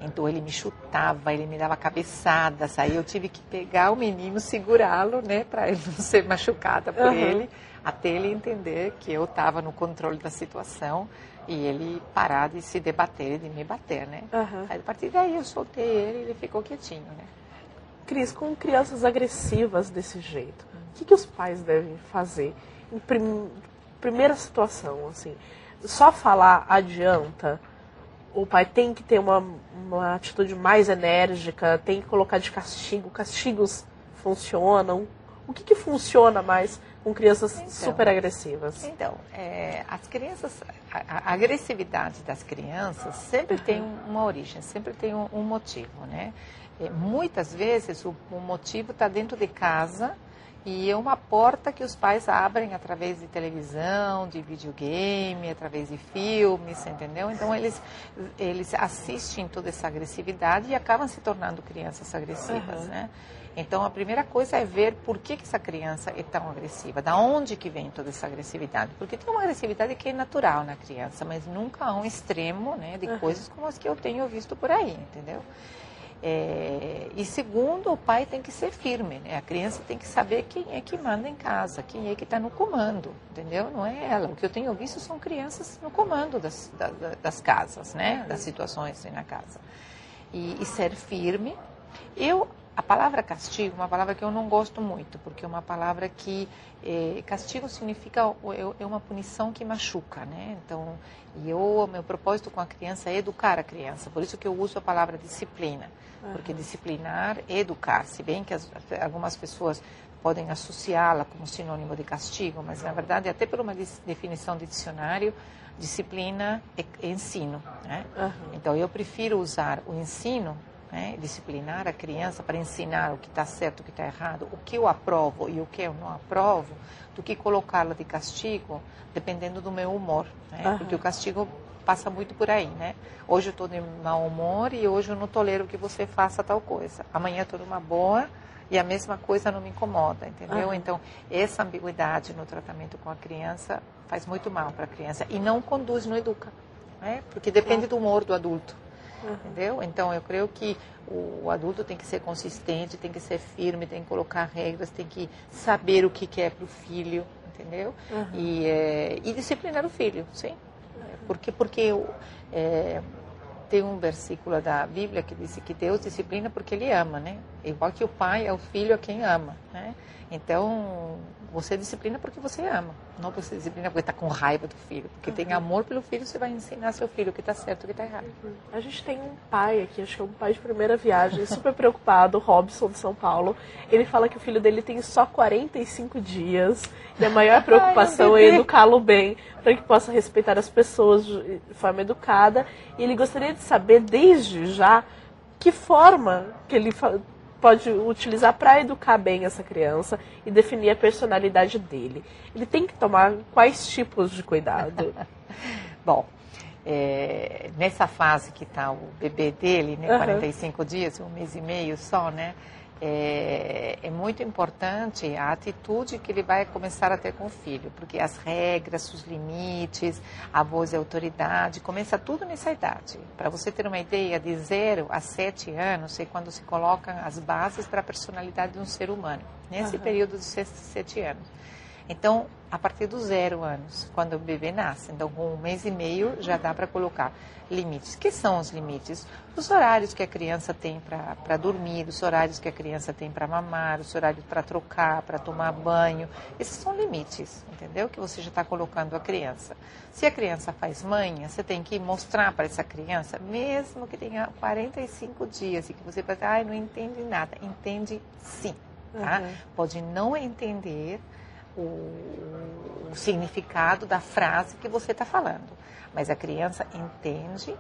Então ele me chutava, ele me dava cabeçadas, aí eu tive que pegar o menino, segurá-lo, né, para ele não ser machucada por ele, até ele entender que eu estava no controle da situação e ele parar de se debater, de me bater, né. Aí, a partir daí eu soltei ele e ele ficou quietinho, né. Cris, com crianças agressivas desse jeito, o que os pais devem fazer em primeira situação, assim? Só falar adianta? O pai tem que ter uma atitude mais enérgica, tem que colocar de castigo, castigos funcionam. O que funciona mais com crianças super agressivas? Então, as crianças, a agressividade das crianças sempre tem uma origem, sempre tem um motivo, né? Muitas vezes o motivo está dentro de casa e é uma porta que os pais abrem através de televisão, de videogame, através de filmes, entendeu? Então eles assistem toda essa agressividade e acabam se tornando crianças agressivas, né? Então a primeira coisa é ver por que essa criança é tão agressiva, da onde que vem toda essa agressividade, porque tem uma agressividade que é natural na criança, mas nunca a um extremo, né, de coisas como as que eu tenho visto por aí, entendeu? E segundo, o pai tem que ser firme, né? A criança tem que saber quem é que manda em casa, quem é que está no comando, entendeu? Não é ela. O que eu tenho visto são crianças no comando das casas, né? Das situações na casa. E ser firme. A palavra castigo é uma palavra que eu não gosto muito, porque é uma palavra que castigo significa é uma punição que machuca, né? Então, o meu propósito com a criança é educar a criança, por isso que eu uso a palavra disciplina, porque disciplinar é educar, se bem que algumas pessoas podem associá-la como sinônimo de castigo, mas na verdade, até por uma definição de dicionário, disciplina é ensino, né? Então, eu prefiro usar o ensino, né, disciplinar a criança para ensinar o que está certo, o que está errado, o que eu aprovo e o que eu não aprovo, do que colocá-la de castigo, dependendo do meu humor, né? Porque o castigo passa muito por aí, né? Hoje eu estou de mau humor e hoje eu não tolero que você faça tal coisa. Amanhã eu estou numa boa e a mesma coisa não me incomoda, entendeu? Então, essa ambiguidade no tratamento com a criança faz muito mal para a criança e não conduz, não educa, né? Porque depende do humor do adulto. Entendeu? Então, eu creio que o adulto tem que ser consistente, tem que ser firme, tem que colocar regras, tem que saber o que quer para o filho, entendeu? E disciplinar o filho, sim. Porque tem um versículo da Bíblia que diz que Deus disciplina porque Ele ama, né? Igual que o pai é o filho a quem ama, né? Então, você disciplina porque você ama, não você disciplina porque está com raiva do filho. Porque tem amor pelo filho, você vai ensinar seu filho o que está certo e o que está errado. A gente tem um pai aqui, acho que é um pai de primeira viagem, super preocupado, o Robson de São Paulo. Ele fala que o filho dele tem só 45 dias e a maior preocupação é educá-lo bem, para que possa respeitar as pessoas de forma educada. E ele gostaria de saber, desde já, que forma que ele pode utilizar para educar bem essa criança e definir a personalidade dele. Ele tem que tomar quais tipos de cuidado? Bom, nessa fase que está o bebê dele, né, 45 dias, 1 mês e meio só, né, é muito importante a atitude que ele vai começar a ter com o filho, porque as regras, os limites, a voz e a autoridade, começa tudo nessa idade. Para você ter uma ideia, de 0 a 7 anos é quando se colocam as bases para a personalidade de um ser humano, nesse período de 7 anos. Então, a partir dos 0 anos, quando o bebê nasce, então com 1 mês e meio já dá para colocar limites. Que são os limites? Os horários que a criança tem para dormir, os horários que a criança tem para mamar, os horários para trocar, para tomar banho. Esses são limites, entendeu? Que você já está colocando a criança. Se a criança faz manha, você tem que mostrar para essa criança, mesmo que tenha 45 dias e que você vai não entende nada. Entende sim, tá? Pode não entender o significado da frase que você está falando. Mas a criança entende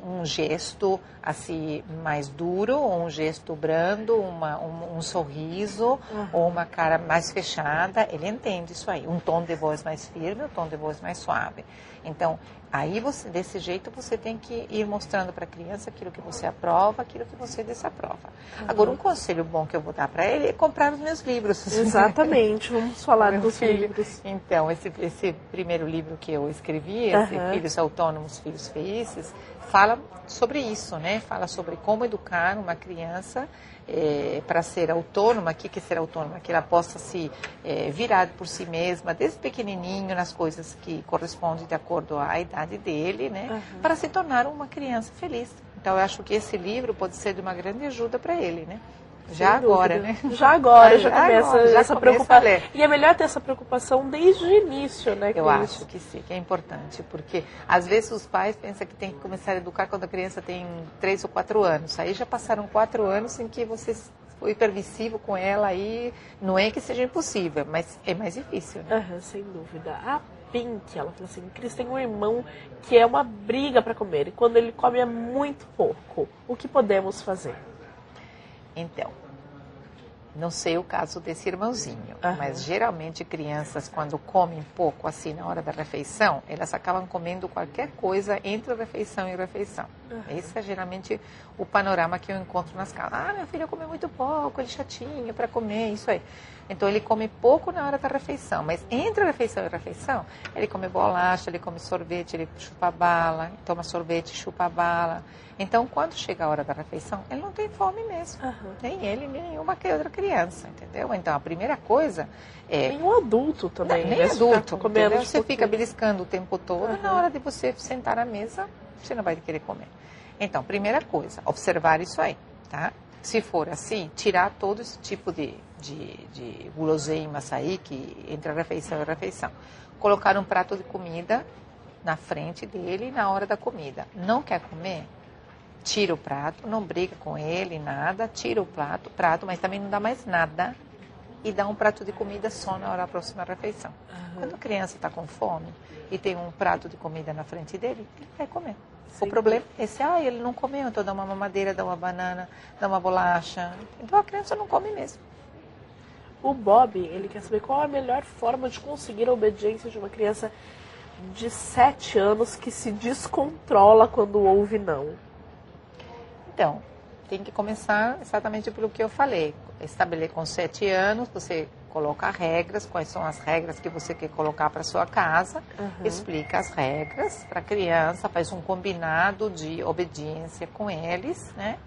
um gesto assim mais duro, ou um gesto brando, um sorriso, ou uma cara mais fechada. Ele entende isso aí. Um tom de voz mais firme, um tom de voz mais suave. Então, aí desse jeito você tem que ir mostrando para a criança aquilo que você aprova, aquilo que você desaprova. Agora, um conselho bom que eu vou dar para ele é comprar os meus livros. Exatamente, vamos falar dos livros. Então, esse primeiro livro que eu escrevi, Filhos Autônomos, Filhos Felizes, fala sobre isso, né? Fala sobre como educar uma criança para ser autônoma. O que é ser autônoma? Que ela possa se virar por si mesma, desde pequenininho, nas coisas que correspondem de acordo à idade dele, né? Para se tornar uma criança feliz. Então, eu acho que esse livro pode ser de uma grande ajuda para ele, né? Já agora, né? Já agora, já começa essa preocupação. E é melhor ter essa preocupação desde o início, né? Eu acho que sim, que é importante, porque às vezes os pais pensam que tem que começar a educar quando a criança tem 3 ou 4 anos. Aí já passaram 4 anos em que você foi permissivo com ela aí, não é que seja impossível, mas é mais difícil, né? Sem dúvida. A Pink, ela falou assim, Cris tem um irmão que é uma briga para comer, e quando ele come é muito pouco. O que podemos fazer? Então, não sei o caso desse irmãozinho, mas geralmente crianças, quando comem pouco assim na hora da refeição, elas acabam comendo qualquer coisa entre refeição e refeição. Esse é geralmente o panorama que eu encontro nas casas. Ah, meu filho come muito pouco, ele é chatinho para comer, isso aí. Então ele come pouco na hora da refeição, mas entre a refeição e a refeição, ele come bolacha, ele come sorvete, ele chupa bala, toma sorvete, chupa bala. Então, quando chega a hora da refeição, ele não tem fome mesmo. Nem ele, nem nenhuma outra criança, entendeu? Então, a primeira coisa é... Nem um adulto também. Nem adulto, comendo você fica beliscando o tempo todo, na hora de você sentar à mesa, você não vai querer comer. Então, primeira coisa, observar isso aí, tá? Se for assim, tirar todo esse tipo de guloseimas aí, que entre a refeição e a refeição. Colocar um prato de comida na frente dele na hora da comida. Não quer comer? Tira o prato, não briga com ele, nada, tira o prato, mas também não dá mais nada e dá um prato de comida só na hora da próxima refeição. Quando a criança está com fome e tem um prato de comida na frente dele, ele vai comer. Sim. O problema é esse, ele não comeu, então dá uma mamadeira, dá uma banana, dá uma bolacha. Então a criança não come mesmo. O Bob, ele quer saber qual a melhor forma de conseguir a obediência de uma criança de 7 anos que se descontrola quando ouve não. Então, tem que começar exatamente pelo que eu falei. Estabelecer com 7 anos, você coloca regras, quais são as regras que você quer colocar para sua casa, explica as regras para a criança, faz um combinado de obediência com eles, né?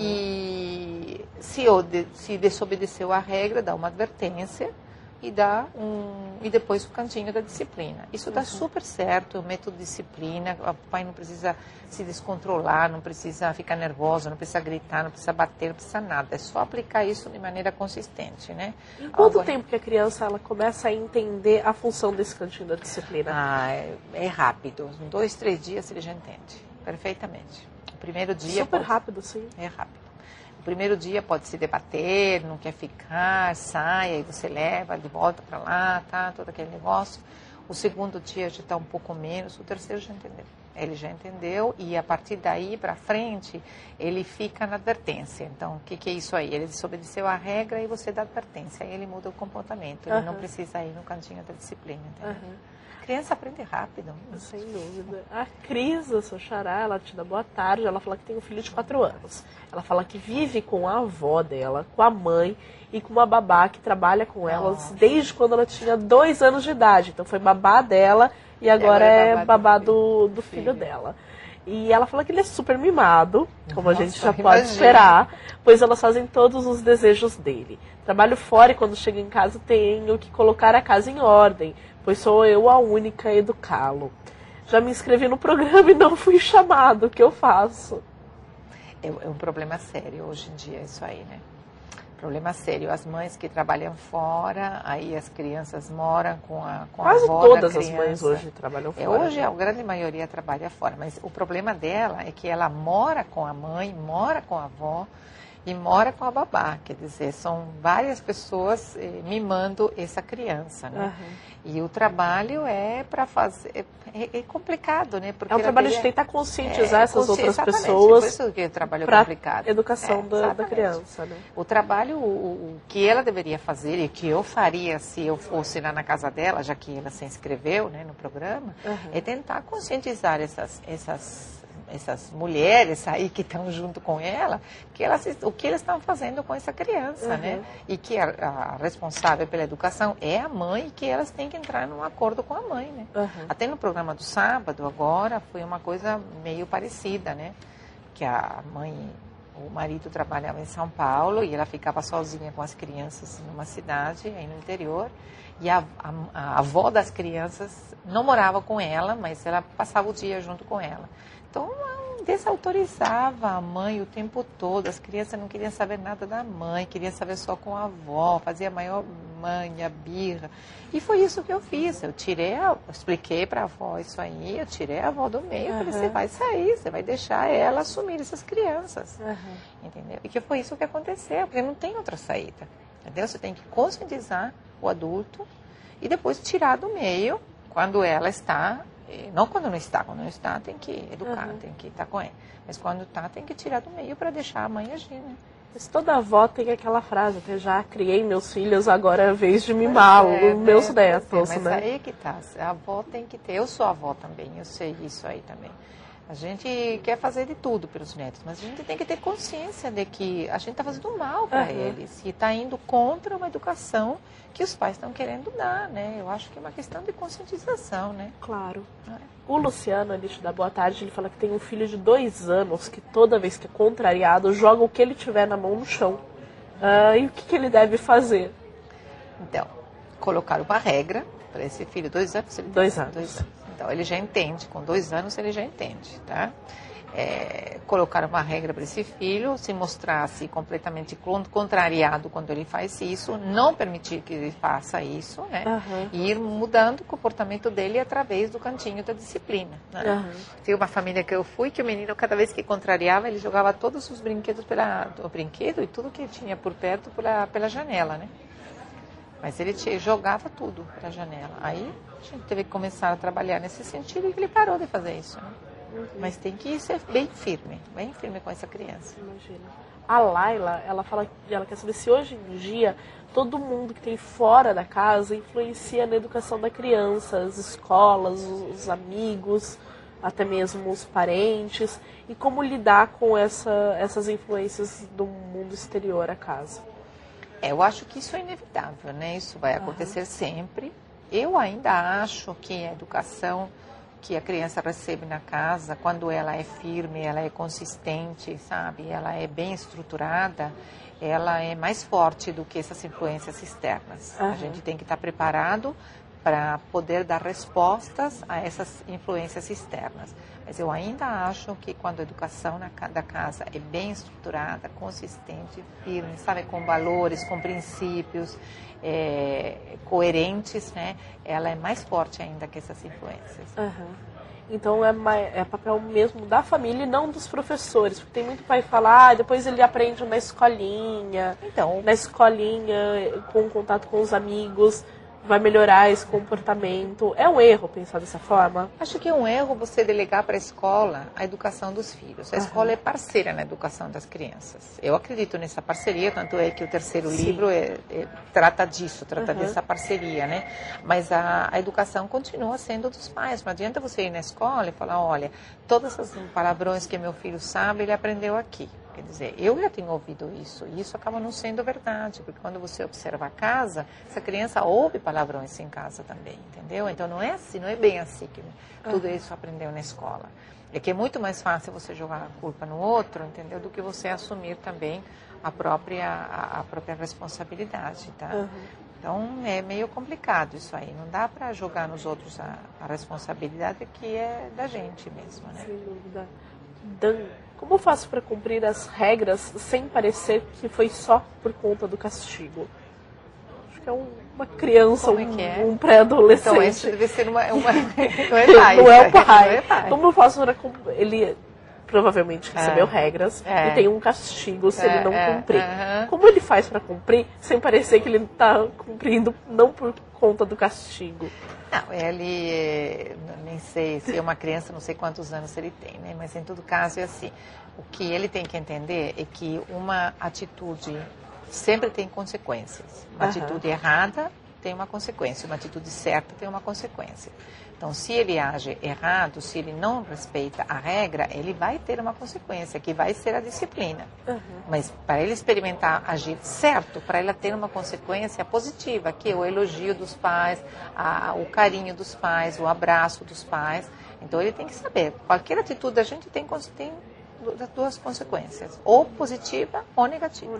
E se desobedeceu a regra, dá uma advertência e depois o cantinho da disciplina. Isso dá super certo, o método de disciplina, o pai não precisa se descontrolar, não precisa ficar nervoso, não precisa gritar, não precisa bater, não precisa nada. É só aplicar isso de maneira consistente, né? Em quanto tempo que a criança ela começa a entender a função desse cantinho da disciplina? É rápido. Em 2, 3 dias ele já entende perfeitamente. O primeiro dia... Super rápido, sim. É rápido. O primeiro dia pode se debater, não quer ficar, sai, aí você leva de volta para lá, tá? Todo aquele negócio. O segundo dia já está um pouco menos, o terceiro já entendeu. Ele já entendeu e a partir daí para frente ele fica na advertência. Então, o que é isso aí? Ele desobedeceu a regra e você dá advertência. Aí ele muda o comportamento, ele não precisa ir no cantinho da disciplina, entendeu? A criança aprende rápido. Sem dúvida. A Cris, a sua xará, ela te dá boa tarde, ela fala que tem um filho de 4 anos. Ela fala que vive com a avó dela, com a mãe e com uma babá que trabalha com elas desde quando ela tinha 2 anos de idade. Então foi babá dela e agora é babá do filho dela. E ela fala que ele é super mimado, como a gente já pode esperar, pois elas fazem todos os desejos dele. Trabalho fora e quando chego em casa tenho que colocar a casa em ordem, pois sou eu a única a educá-lo. Já me inscrevi no programa e não fui chamado, o que eu faço? É um problema sério hoje em dia isso aí, né? Problema sério. As mães que trabalham fora, aí as crianças moram com a avó da criança. Quase todas as mães hoje trabalham fora. Hoje a grande maioria trabalha fora, mas o problema dela é que ela mora com a mãe, mora com a avó e mora com a babá. Quer dizer, são várias pessoas mimando essa criança, né? E o trabalho é para fazer... É complicado, né? Porque é um trabalho de tentar conscientizar essas outras pessoas. Por isso que o trabalho é complicado. Educação da criança, né? O trabalho, o que ela deveria fazer e que eu faria se eu fosse lá na casa dela, já que ela se inscreveu, né, no programa, é tentar conscientizar essas mulheres aí que estão junto com ela, o que elas estão fazendo com essa criança, né? E que a responsável pela educação é a mãe e que elas têm que entrar num acordo com a mãe, né? Até no programa do sábado, agora, foi uma coisa meio parecida, né? Que a mãe, o marido trabalhava em São Paulo e ela ficava sozinha com as crianças numa cidade, aí no interior, e a avó das crianças não morava com ela, mas ela passava o dia junto com ela. Então, desautorizava a mãe o tempo todo. As crianças não queriam saber nada da mãe, queriam saber só com a avó, fazia a maior manha, birra. E foi isso que eu fiz. Eu expliquei para a avó isso aí, eu tirei a avó do meio, falei, você vai sair, você vai deixar ela assumir essas crianças. Entendeu? E que foi isso que aconteceu, porque não tem outra saída. Entendeu? Você tem que conscientizar o adulto e depois tirar do meio quando ela está. Não quando não está tem que educar, tem que estar com ele. Mas quando está, tem que tirar do meio para deixar a mãe agir, né? Mas toda avó tem aquela frase, eu já criei meus filhos, agora é a vez de mimá-los, meus netos, mas né? aí que tá, a avó tem que ter, eu sou avó também, eu sei isso aí também. A gente quer fazer de tudo pelos netos, mas a gente tem que ter consciência de que a gente está fazendo mal para eles e está indo contra uma educação que os pais estão querendo dar, né? Eu acho que é uma questão de conscientização, né? Claro. O Luciano, ele te dá boa tarde, ele fala que tem um filho de 2 anos que toda vez que é contrariado, joga o que ele tiver na mão no chão. E o que ele deve fazer? Então, colocar uma regra para esse filho, 2 anos? 2 anos. Então, ele já entende, com 2 anos ele já entende, tá? Colocar uma regra para esse filho, se mostrar-se completamente contrariado quando ele faz isso, não permitir que ele faça isso, né? E ir mudando o comportamento dele através do cantinho da disciplina. Né? Tem uma família que eu fui, que o menino, cada vez que contrariava, ele jogava todos os brinquedos o brinquedo e tudo que tinha por perto pela janela, né? Mas ele jogava tudo pela janela. Aí a gente teve que começar a trabalhar nesse sentido e ele parou de fazer isso, né? Mas tem que ser bem firme com essa criança. Imagina. A Laila, ela quer saber se hoje em dia todo mundo que tem fora da casa influencia na educação da criança, as escolas, os amigos, até mesmo os parentes, e como lidar com essas influências do mundo exterior à casa. Eu acho que isso é inevitável, né? Isso vai acontecer sempre. Eu ainda acho que a educação que a criança recebe na casa, quando ela é firme, ela é consistente, sabe? Ela é bem estruturada, ela é mais forte do que essas influências externas. A gente tem que estar preparado para poder dar respostas a essas influências externas. Mas eu ainda acho que quando a educação da casa é bem estruturada, consistente, firme, sabe, com valores, com princípios coerentes, né, ela é mais forte ainda que essas influências. Então é papel mesmo da família e não dos professores, porque tem muito pai que fala, depois ele aprende na escolinha, com contato com os amigos, vai melhorar esse comportamento. É um erro pensar dessa forma? Acho que é um erro você delegar para a escola a educação dos filhos. A escola é parceira na educação das crianças. Eu acredito nessa parceria, tanto é que o terceiro livro trata disso, dessa parceria, né? Mas a educação continua sendo dos pais. Não adianta você ir na escola e falar, olha, todas as palavrões que meu filho sabe, ele aprendeu aqui. Quer dizer, eu já tenho ouvido isso, e isso acaba não sendo verdade, porque quando você observa a casa, essa criança ouve palavrões em casa também, entendeu? Então não é assim, não é bem assim que tudo isso aprendeu na escola. É que é muito mais fácil você jogar a culpa no outro, entendeu? Do que você assumir também a própria responsabilidade, tá? Então é meio complicado isso aí, não dá para jogar nos outros a responsabilidade que é da gente mesmo, né? Sem dúvida. Dan, como eu faço para cumprir as regras sem parecer que foi só por conta do castigo? Acho que é uma criança, um pré-adolescente. Então, esse deve ser não é pai. Não é o pai. Como eu faço para cumprir? Ele provavelmente recebeu regras e tem um castigo se ele não cumprir. Como ele faz para cumprir sem parecer que ele está cumprindo não por conta do castigo? Não, ele, nem sei, se é uma criança, não sei quantos anos ele tem, né? Mas em todo caso é assim, o que ele tem que entender é que uma atitude sempre tem consequências. Uma atitude errada tem uma consequência, uma atitude certa tem uma consequência. Então, se ele age errado, se ele não respeita a regra, ele vai ter uma consequência, que vai ser a disciplina. Mas para ele experimentar agir certo, para ele ter uma consequência positiva, que é o elogio dos pais, o carinho dos pais, o abraço dos pais. Então, ele tem que saber, qualquer atitude da gente tem duas consequências, ou positiva ou negativa.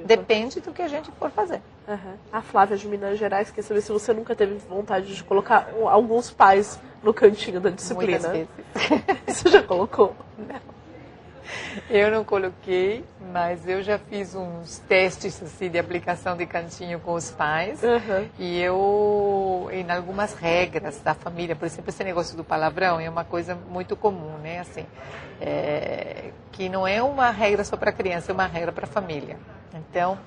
Depende do que a gente for fazer. A Flávia de Minas Gerais quer saber se você nunca teve vontade de colocar alguns pais no cantinho da disciplina. Muitas vezes. Você já colocou? Não. Eu não coloquei, mas eu já fiz uns testes assim, de aplicação de cantinho com os pais. E eu, em algumas regras da família, por exemplo, esse negócio do palavrão é uma coisa muito comum, né? Assim, que não é uma regra só para criança, é uma regra para a família. Então,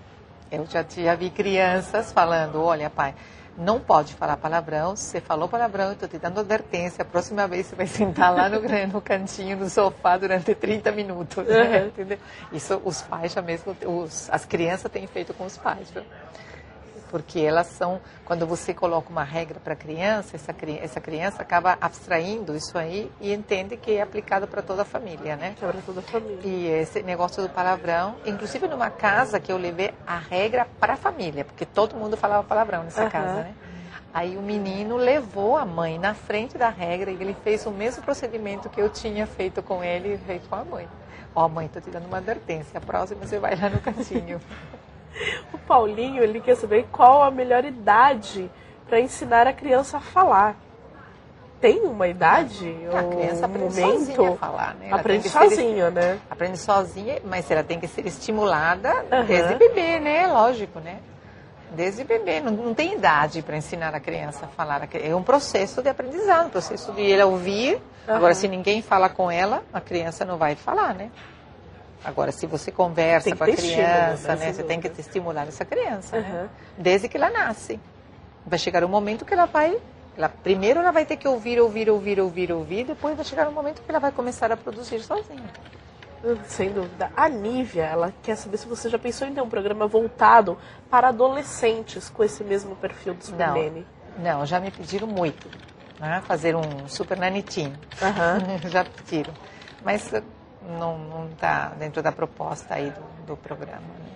eu já vi crianças falando, olha, pai, não pode falar palavrão, se você falou palavrão, eu estou te dando advertência, a próxima vez você vai sentar lá no cantinho do sofá durante 30 minutos. Né? Entendeu? Isso os pais já mesmo, as crianças têm feito com os pais, viu? Porque elas são, quando você coloca uma regra para a criança, essa criança acaba abstraindo isso aí e entende que é aplicado para toda a família, né? Para toda a família. E esse negócio do palavrão, inclusive numa casa que eu levei a regra para a família, porque todo mundo falava palavrão nessa casa, né? Aí o menino levou a mãe na frente da regra e ele fez o mesmo procedimento que eu tinha feito com ele e feito com a mãe. Ó, mãe, tô te dando uma advertência, a próxima você vai lá no cantinho. O Paulinho, ele quer saber qual a melhor idade para ensinar a criança a falar. Tem uma idade? A criança aprende sozinha a falar, né? Aprende sozinha, né? Aprende sozinha, mas ela tem que ser estimulada desde bebê, né? Lógico, né? Desde bebê. Não tem idade para ensinar a criança a falar. É um processo de aprendizado, um processo de ela ouvir. Agora, se ninguém fala com ela, a criança não vai falar, né? Agora, se você conversa com a criança, né, você tem que estimular essa criança, né? Desde que ela nasce. Vai chegar um momento que primeiro ela vai ter que ouvir, depois vai chegar um momento que ela vai começar a produzir sozinha. Sem dúvida. A Nívia, ela quer saber se você já pensou em ter um programa voltado para adolescentes com esse mesmo perfil do Super Nanny. Não, já me pediram muito, né? Fazer um Super Nanny Team. Já pediram. Mas não está dentro da proposta aí do programa. Né?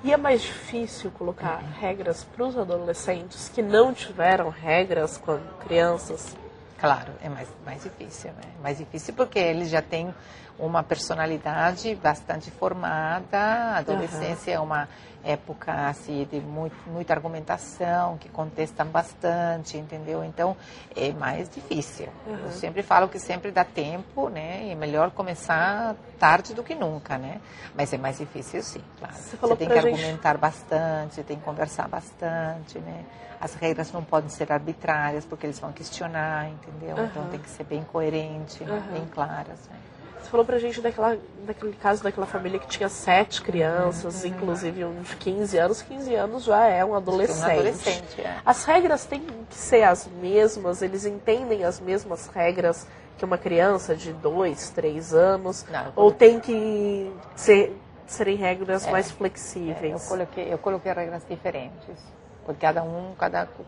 E é mais difícil colocar regras para os adolescentes que não tiveram regras quando crianças? Claro, é mais difícil, né? Mais difícil porque eles já têm uma personalidade bastante formada. A adolescência é uma época assim, de muita argumentação, que contestam bastante, entendeu? Então, é mais difícil. Eu sempre falo que sempre dá tempo, né? E é melhor começar tarde do que nunca, né? Mas é mais difícil, sim, claro. Você tem que argumentar bastante, tem que conversar bastante, né? As regras não podem ser arbitrárias, porque eles vão questionar, entendeu? Então, tem que ser bem coerente, né? Bem claras, né? Você falou pra gente daquele caso daquela família que tinha 7 crianças, inclusive um de 15 anos. 15 anos já é um adolescente. As regras têm que ser as mesmas? Eles entendem as mesmas regras que uma criança de 2, 3 anos? Não, ou tem que serem regras mais flexíveis? Eu coloquei regras diferentes. Porque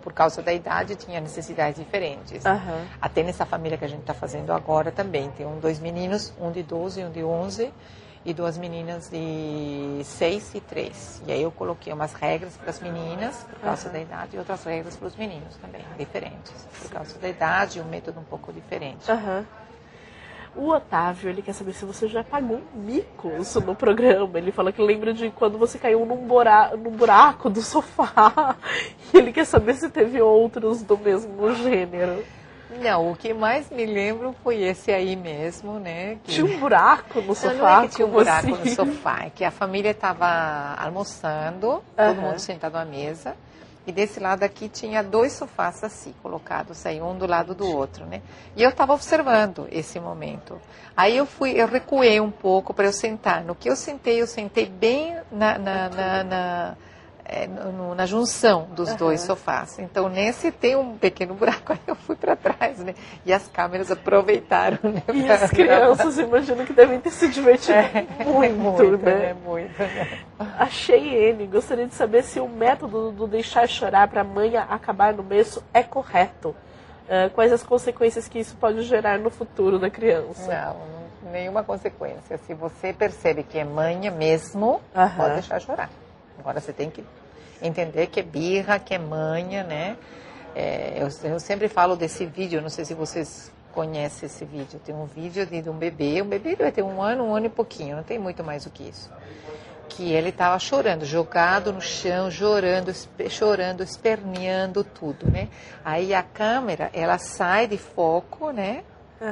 por causa da idade, tinha necessidades diferentes. Até nessa família que a gente está fazendo agora também. Tem 2 meninos, um de 12 e um de 11, e 2 meninas de 6 e 3. E aí eu coloquei umas regras para as meninas, por causa da idade, e outras regras para os meninos também, diferentes. Por causa da idade, um método um pouco diferente. O Otávio, ele quer saber se você já pagou micos no programa. Ele fala que lembra de quando você caiu num buraco do sofá. E ele quer saber se teve outros do mesmo gênero. Não, o que mais me lembro foi esse aí mesmo, né? Tinha um buraco no sofá? Não é que tinha um buraco no sofá, é que a família estava almoçando, todo mundo sentado à mesa. E desse lado aqui tinha 2 sofás assim, colocados aí, um do lado do outro, né? E eu estava observando esse momento. Aí eu recuei um pouco para eu sentar. No que eu sentei bem na junção dos 2 sofás. Então, nesse tem um pequeno buraco, aí eu fui para trás, né? E as câmeras aproveitaram, né? E as crianças, imagino que devem ter se divertido muito, né? Muito, né? A Cheyenne gostaria de saber se o método do deixar chorar para a mãe acabar no berço é correto. Quais as consequências que isso pode gerar no futuro da criança? Não, nenhuma consequência. Se você percebe que é manha mesmo, pode deixar chorar. Agora você tem que entender que é birra, que é manha, né? Eu sempre falo desse vídeo, não sei se vocês conhecem esse vídeo. Tem um vídeo de um bebê vai ter um ano e pouquinho, não tem muito mais do que isso. Que ele estava chorando, jogado no chão, chorando, esperneando tudo, né? Aí a câmera, ela sai de foco, né?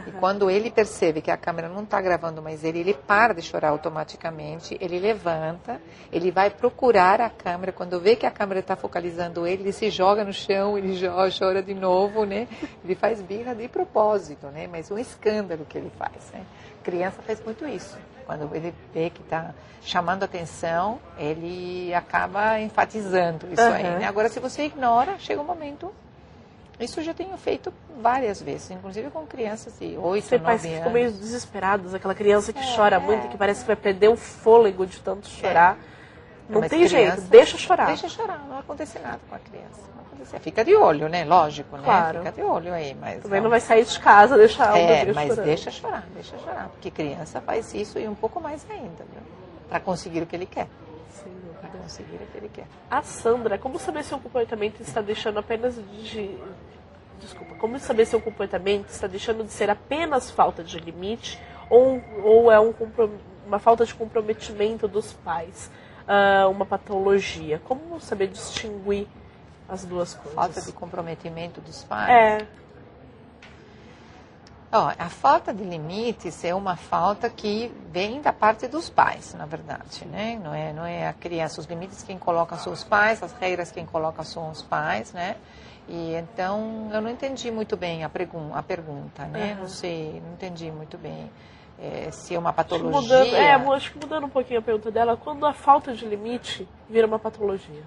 E quando ele percebe que a câmera não está gravando mais ele para de chorar automaticamente, ele levanta, ele vai procurar a câmera, quando vê que a câmera está focalizando ele se joga no chão, ele chora de novo, né? Ele faz birra de propósito, né? Mas um escândalo que ele faz, né? Criança faz muito isso. Quando ele vê que está chamando atenção, ele acaba enfatizando isso aí, né? Agora, se você ignora, chega um momento... Isso eu já tenho feito várias vezes, inclusive com crianças de 8, 9 anos. Ficam meio desesperados, aquela criança que chora muito, que parece que vai perder o fôlego de tanto chorar. Não tem jeito, deixa chorar. Deixa chorar, não acontece nada com a criança. Não acontece. Fica de olho, né? Lógico, né? Claro. Fica de olho aí, mas... Também não vai sair de casa, deixar o bebê mas chorando. deixa chorar, porque criança faz isso e um pouco mais ainda, viu? Para conseguir o que ele quer. Para conseguir o que ele quer. A Sandra, como saber se o comportamento está deixando apenas de... Desculpa, como saber se o comportamento está deixando de ser apenas falta de limite ou é uma falta de comprometimento dos pais, uma patologia? Como saber distinguir as duas coisas? Falta de comprometimento dos pais? A falta de limites é uma falta que vem da parte dos pais, na verdade, né? Não é a criança. Os limites quem coloca são os pais, as regras quem coloca são os pais, né? E então eu não entendi muito bem a pergunta, né? Não sei, não entendi muito bem se é uma patologia. Acho que mudando um pouquinho a pergunta dela, quando a falta de limite vira uma patologia?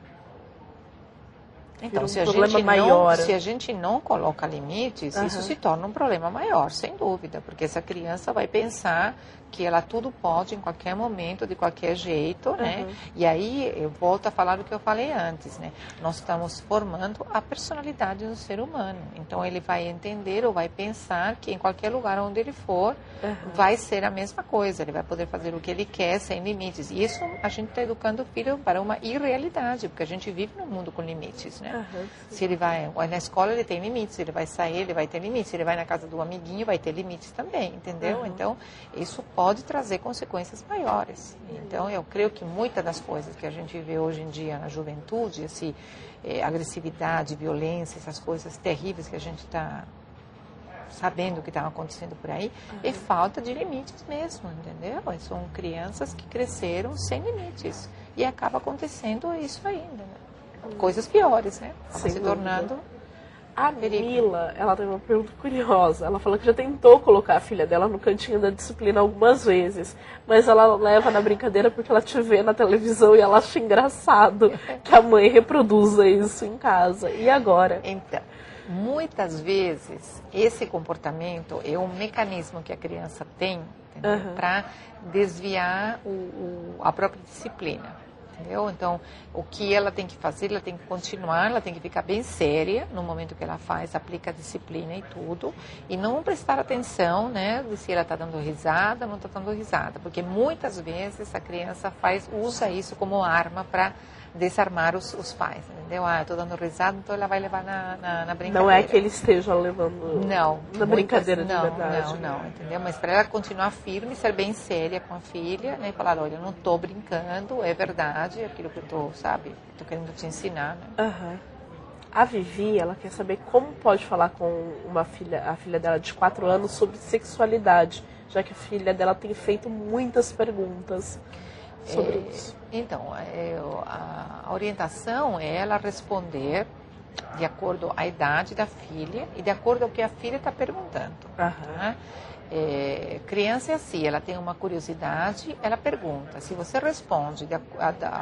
Então, se a gente não coloca limites, isso se torna um problema maior, sem dúvida, porque essa criança vai pensar que ela tudo pode em qualquer momento, de qualquer jeito, né? E aí eu volto a falar o que eu falei antes, né? Nós estamos formando a personalidade do ser humano. Então ele vai entender ou vai pensar que em qualquer lugar onde ele for, vai ser a mesma coisa. Ele vai poder fazer o que ele quer sem limites. E isso a gente está educando o filho para uma irrealidade, porque a gente vive num mundo com limites, né? Se ele vai na escola, ele tem limites. Se ele vai sair, ele vai ter limites. Se ele vai na casa do amiguinho, vai ter limites também, entendeu? Então, isso pode trazer consequências maiores. Então, eu creio que muitas das coisas que a gente vê hoje em dia na juventude, agressividade, violência, essas coisas terríveis que a gente está sabendo que estão acontecendo por aí, é falta de limites mesmo, entendeu? São crianças que cresceram sem limites. E acaba acontecendo isso ainda, né? Coisas piores, né? Acaba se tornando... A Mila, ela tem uma pergunta curiosa. Ela falou que já tentou colocar a filha dela no cantinho da disciplina algumas vezes, mas ela leva na brincadeira porque ela te vê na televisão e ela acha engraçado que a mãe reproduza isso em casa. E agora? Então, muitas vezes, esse comportamento é um mecanismo que a criança tem para desviar a própria disciplina. Entendeu? Então, o que ela tem que fazer, ela tem que continuar, ela tem que ficar bem séria no momento que ela aplica a disciplina e tudo, e não prestar atenção, né, de se ela está dando risada ou não está dando risada, porque muitas vezes a criança usa isso como arma para desarmar os pais, entendeu? Eu estou dando risada, então ela vai levar na brincadeira. Não é que ele esteja levando na brincadeira de verdade. Não, entendeu? Mas para ela continuar firme, ser bem séria com a filha, né? E falar, olha, eu não estou brincando, é verdade, é aquilo que eu estou querendo te ensinar, né? A Vivi, ela quer saber como pode falar com a filha dela de 4 anos sobre sexualidade, já que a filha dela tem feito muitas perguntas sobre isso. Então, a orientação é ela responder de acordo à idade da filha e de acordo ao que a filha está perguntando. Né? Criança é assim, ela tem uma curiosidade, ela pergunta. Se você responde da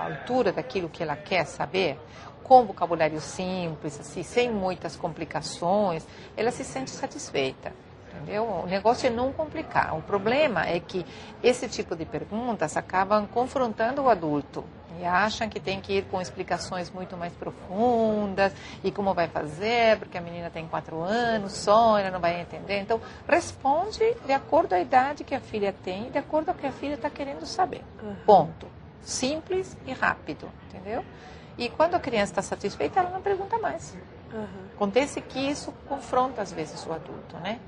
altura daquilo que ela quer saber, com vocabulário simples, assim, sem muitas complicações, ela se sente satisfeita. Entendeu? O negócio é não complicar. O problema é que esse tipo de perguntas acabam confrontando o adulto e acham que tem que ir com explicações muito mais profundas e como vai fazer, porque a menina tem 4 anos só, ela não vai entender. Então, responde de acordo à idade que a filha tem, de acordo ao que a filha está querendo saber. Ponto. Simples e rápido, entendeu? E quando a criança está satisfeita, ela não pergunta mais. Acontece que isso confronta às vezes o adulto, né?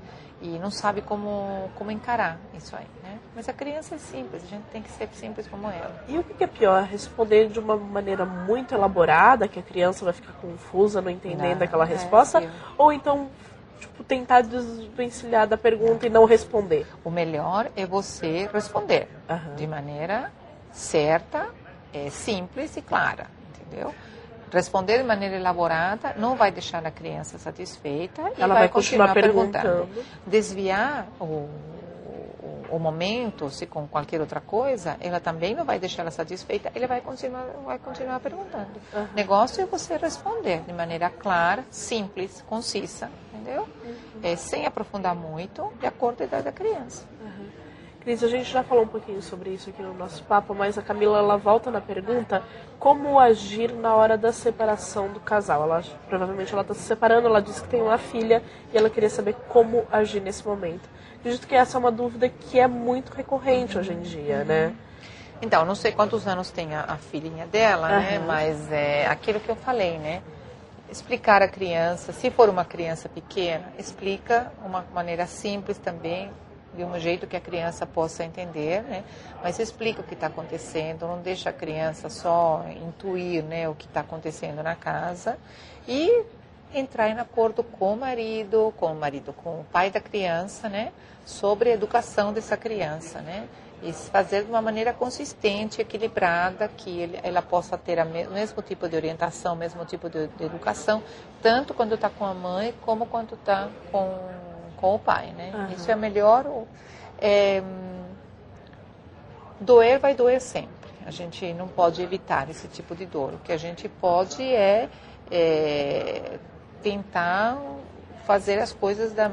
E não sabe como encarar isso aí, né? Mas a criança é simples, a gente tem que ser simples como ela. E o que é pior? Responder de uma maneira muito elaborada, que a criança vai ficar confusa, não entendendo aquela resposta? Ou então tipo, tentar desvencilhar da pergunta e não responder? O melhor é você responder de maneira certa, simples e clara, entendeu? Responder de maneira elaborada não vai deixar a criança satisfeita e ela vai continuar perguntando. Desviar o momento, se com qualquer outra coisa, ela também não vai deixar ela satisfeita, ele vai continuar perguntando. O negócio é você responder de maneira clara, simples, concisa, entendeu? Sem aprofundar muito, de acordo com a idade da criança. Cris, a gente já falou um pouquinho sobre isso aqui no nosso papo, mas a Camila, ela volta na pergunta: como agir na hora da separação do casal? Provavelmente ela está se separando, ela disse que tem uma filha e ela queria saber como agir nesse momento. Acredito que essa é uma dúvida que é muito recorrente hoje em dia, né? Então, não sei quantos anos tem a filhinha dela, né? Mas é aquilo que eu falei, né? Explicar à criança, se for uma criança pequena, explica de uma maneira simples também, de um jeito que a criança possa entender, né? Mas explica o que está acontecendo, não deixa a criança só intuir, né, o que está acontecendo na casa e entrar em acordo com o marido, com o pai da criança, né, sobre a educação dessa criança, né? E fazer de uma maneira consistente, equilibrada, que ela possa ter o mesmo tipo de orientação, o mesmo tipo de educação, tanto quando está com a mãe como quando está com o pai, né? Isso é melhor. Doer vai doer sempre. A gente não pode evitar esse tipo de dor. O que a gente pode é tentar fazer as coisas da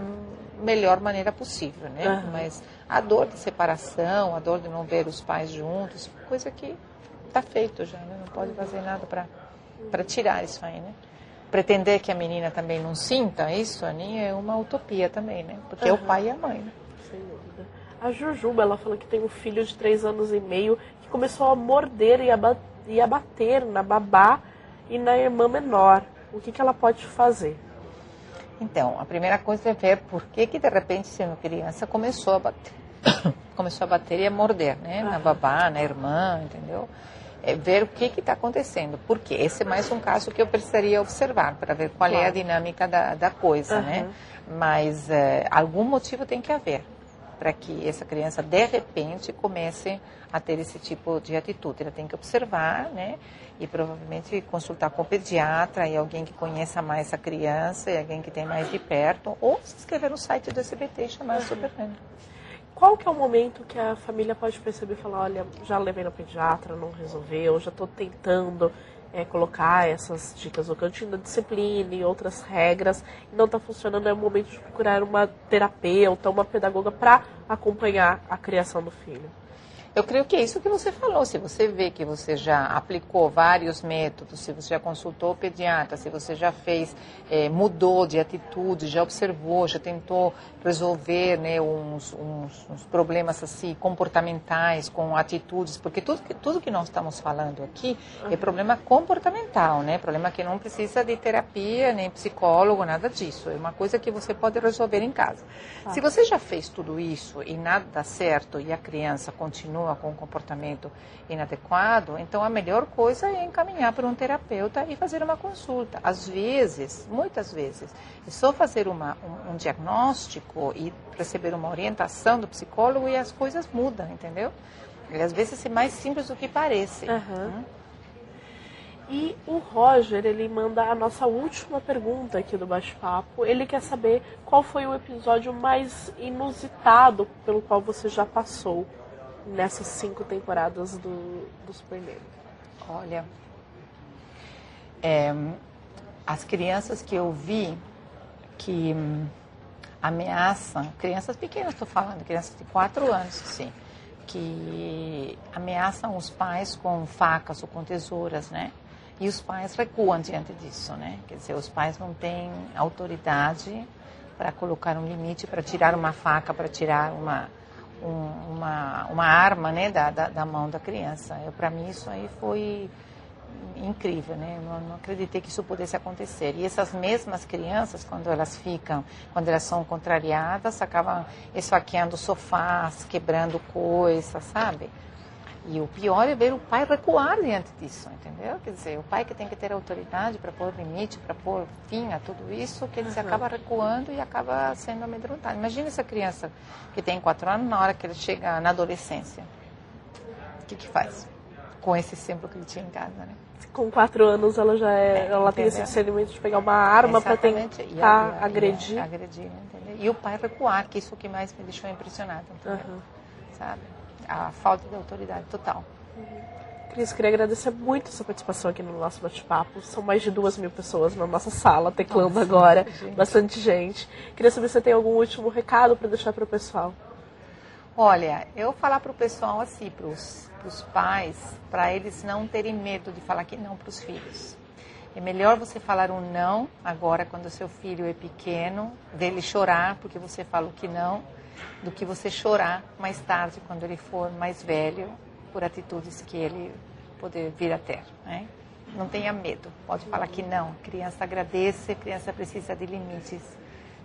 melhor maneira possível, né? Mas a dor de separação, a dor de não ver os pais juntos, coisa que está feito já, né? Não pode fazer nada para tirar isso aí, né? Pretender que a menina também não sinta isso, Aninha, é uma utopia também, né? Porque é o pai e a mãe, né? Sem dúvida. A Jujuba, ela falou que tem um filho de 3 anos e meio que começou a morder e a bater na babá e na irmã menor. O que ela pode fazer? Então, a primeira coisa é ver por que de repente, se uma criança começou a bater. Começou a bater e a morder, né? Na babá, na irmã, entendeu? Ver o que está acontecendo. Porque esse é mais um caso que eu precisaria observar para ver qual é a dinâmica da coisa, né? Mas algum motivo tem que haver para que essa criança, de repente, comece a ter esse tipo de atitude. Ela tem que observar, né? E provavelmente consultar com o pediatra e alguém que conheça mais essa criança e alguém que tem mais de perto, ou se inscrever no site do SBT e chamar a Superman. Qual que é o momento que a família pode perceber e falar: olha, já levei no pediatra, não resolveu, já estou tentando colocar essas dicas no cantinho da disciplina e outras regras, e não está funcionando, é o momento de procurar uma terapeuta, uma pedagoga para acompanhar a criação do filho? Eu creio que é isso que você falou. Se você vê que você já aplicou vários métodos, se você já consultou o pediatra, se você já fez, mudou de atitude, já observou, já tentou resolver, né, uns problemas assim, comportamentais com atitudes, porque tudo que nós estamos falando aqui é problema comportamental, né? Problema que não precisa de terapia, nem psicólogo, nada disso. É uma coisa que você pode resolver em casa. Se você já fez tudo isso e nada dá certo e a criança continua com um comportamento inadequado, então a melhor coisa é encaminhar para um terapeuta e fazer uma consulta. Às vezes, muitas vezes, é só fazer um diagnóstico e receber uma orientação do psicólogo e as coisas mudam, entendeu? E às vezes é mais simples do que parece. E o Roger, ele manda a nossa última pergunta aqui do bate-papo. Ele quer saber qual foi o episódio mais inusitado pelo qual você já passou nessas 5 temporadas do Superman. Olha, as crianças que eu vi que ameaçam, crianças pequenas estou falando, crianças de 4 anos, sim, que ameaçam os pais com facas ou com tesouras, né? E os pais recuam diante disso, né? Quer dizer, os pais não têm autoridade para colocar um limite, para tirar uma faca, para tirar uma arma, né, da mão da criança. Para mim isso aí foi incrível, né? Não acreditei que isso pudesse acontecer. E essas mesmas crianças, quando elas são contrariadas, acabam esfaqueando sofás, quebrando coisas, sabe? E o pior é ver o pai recuar diante disso, entendeu? Quer dizer, o pai que tem que ter autoridade para pôr limite, para pôr fim a tudo isso, que ele se acaba recuando e acaba sendo amedrontado. Imagina essa criança que tem 4 anos, na hora que ele chega na adolescência. O que faz? Com esse exemplo que ele tinha em casa, né? Com 4 anos ela já ela tem esse discernimento de pegar uma arma para tentar agredir. Agredir, entendeu? E o pai recuar, que isso que mais me deixou impressionado, entendeu? Sabe? A falta de autoridade total. Cris, queria agradecer muito a sua participação aqui no nosso bate-papo. São mais de 2.000 pessoas na nossa sala teclando agora, bastante gente. Queria saber se você tem algum último recado para deixar para o pessoal. Olha, eu falar para o pessoal assim, para os pais, para eles não terem medo de falar que não para os filhos. É melhor você falar um não agora quando o seu filho é pequeno, dele chorar porque você falou que não, do que você chorar mais tarde quando ele for mais velho por atitudes que ele poder vir a ter, né? Não tenha medo, pode falar que não. A criança agradece, a criança precisa de limites.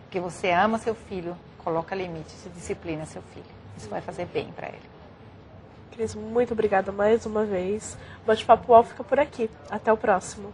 Porque você ama seu filho, coloca limites e disciplina seu filho. Isso vai fazer bem para ele. Cris, muito obrigada mais uma vez. O Bate-Papo UOL fica por aqui. Até o próximo.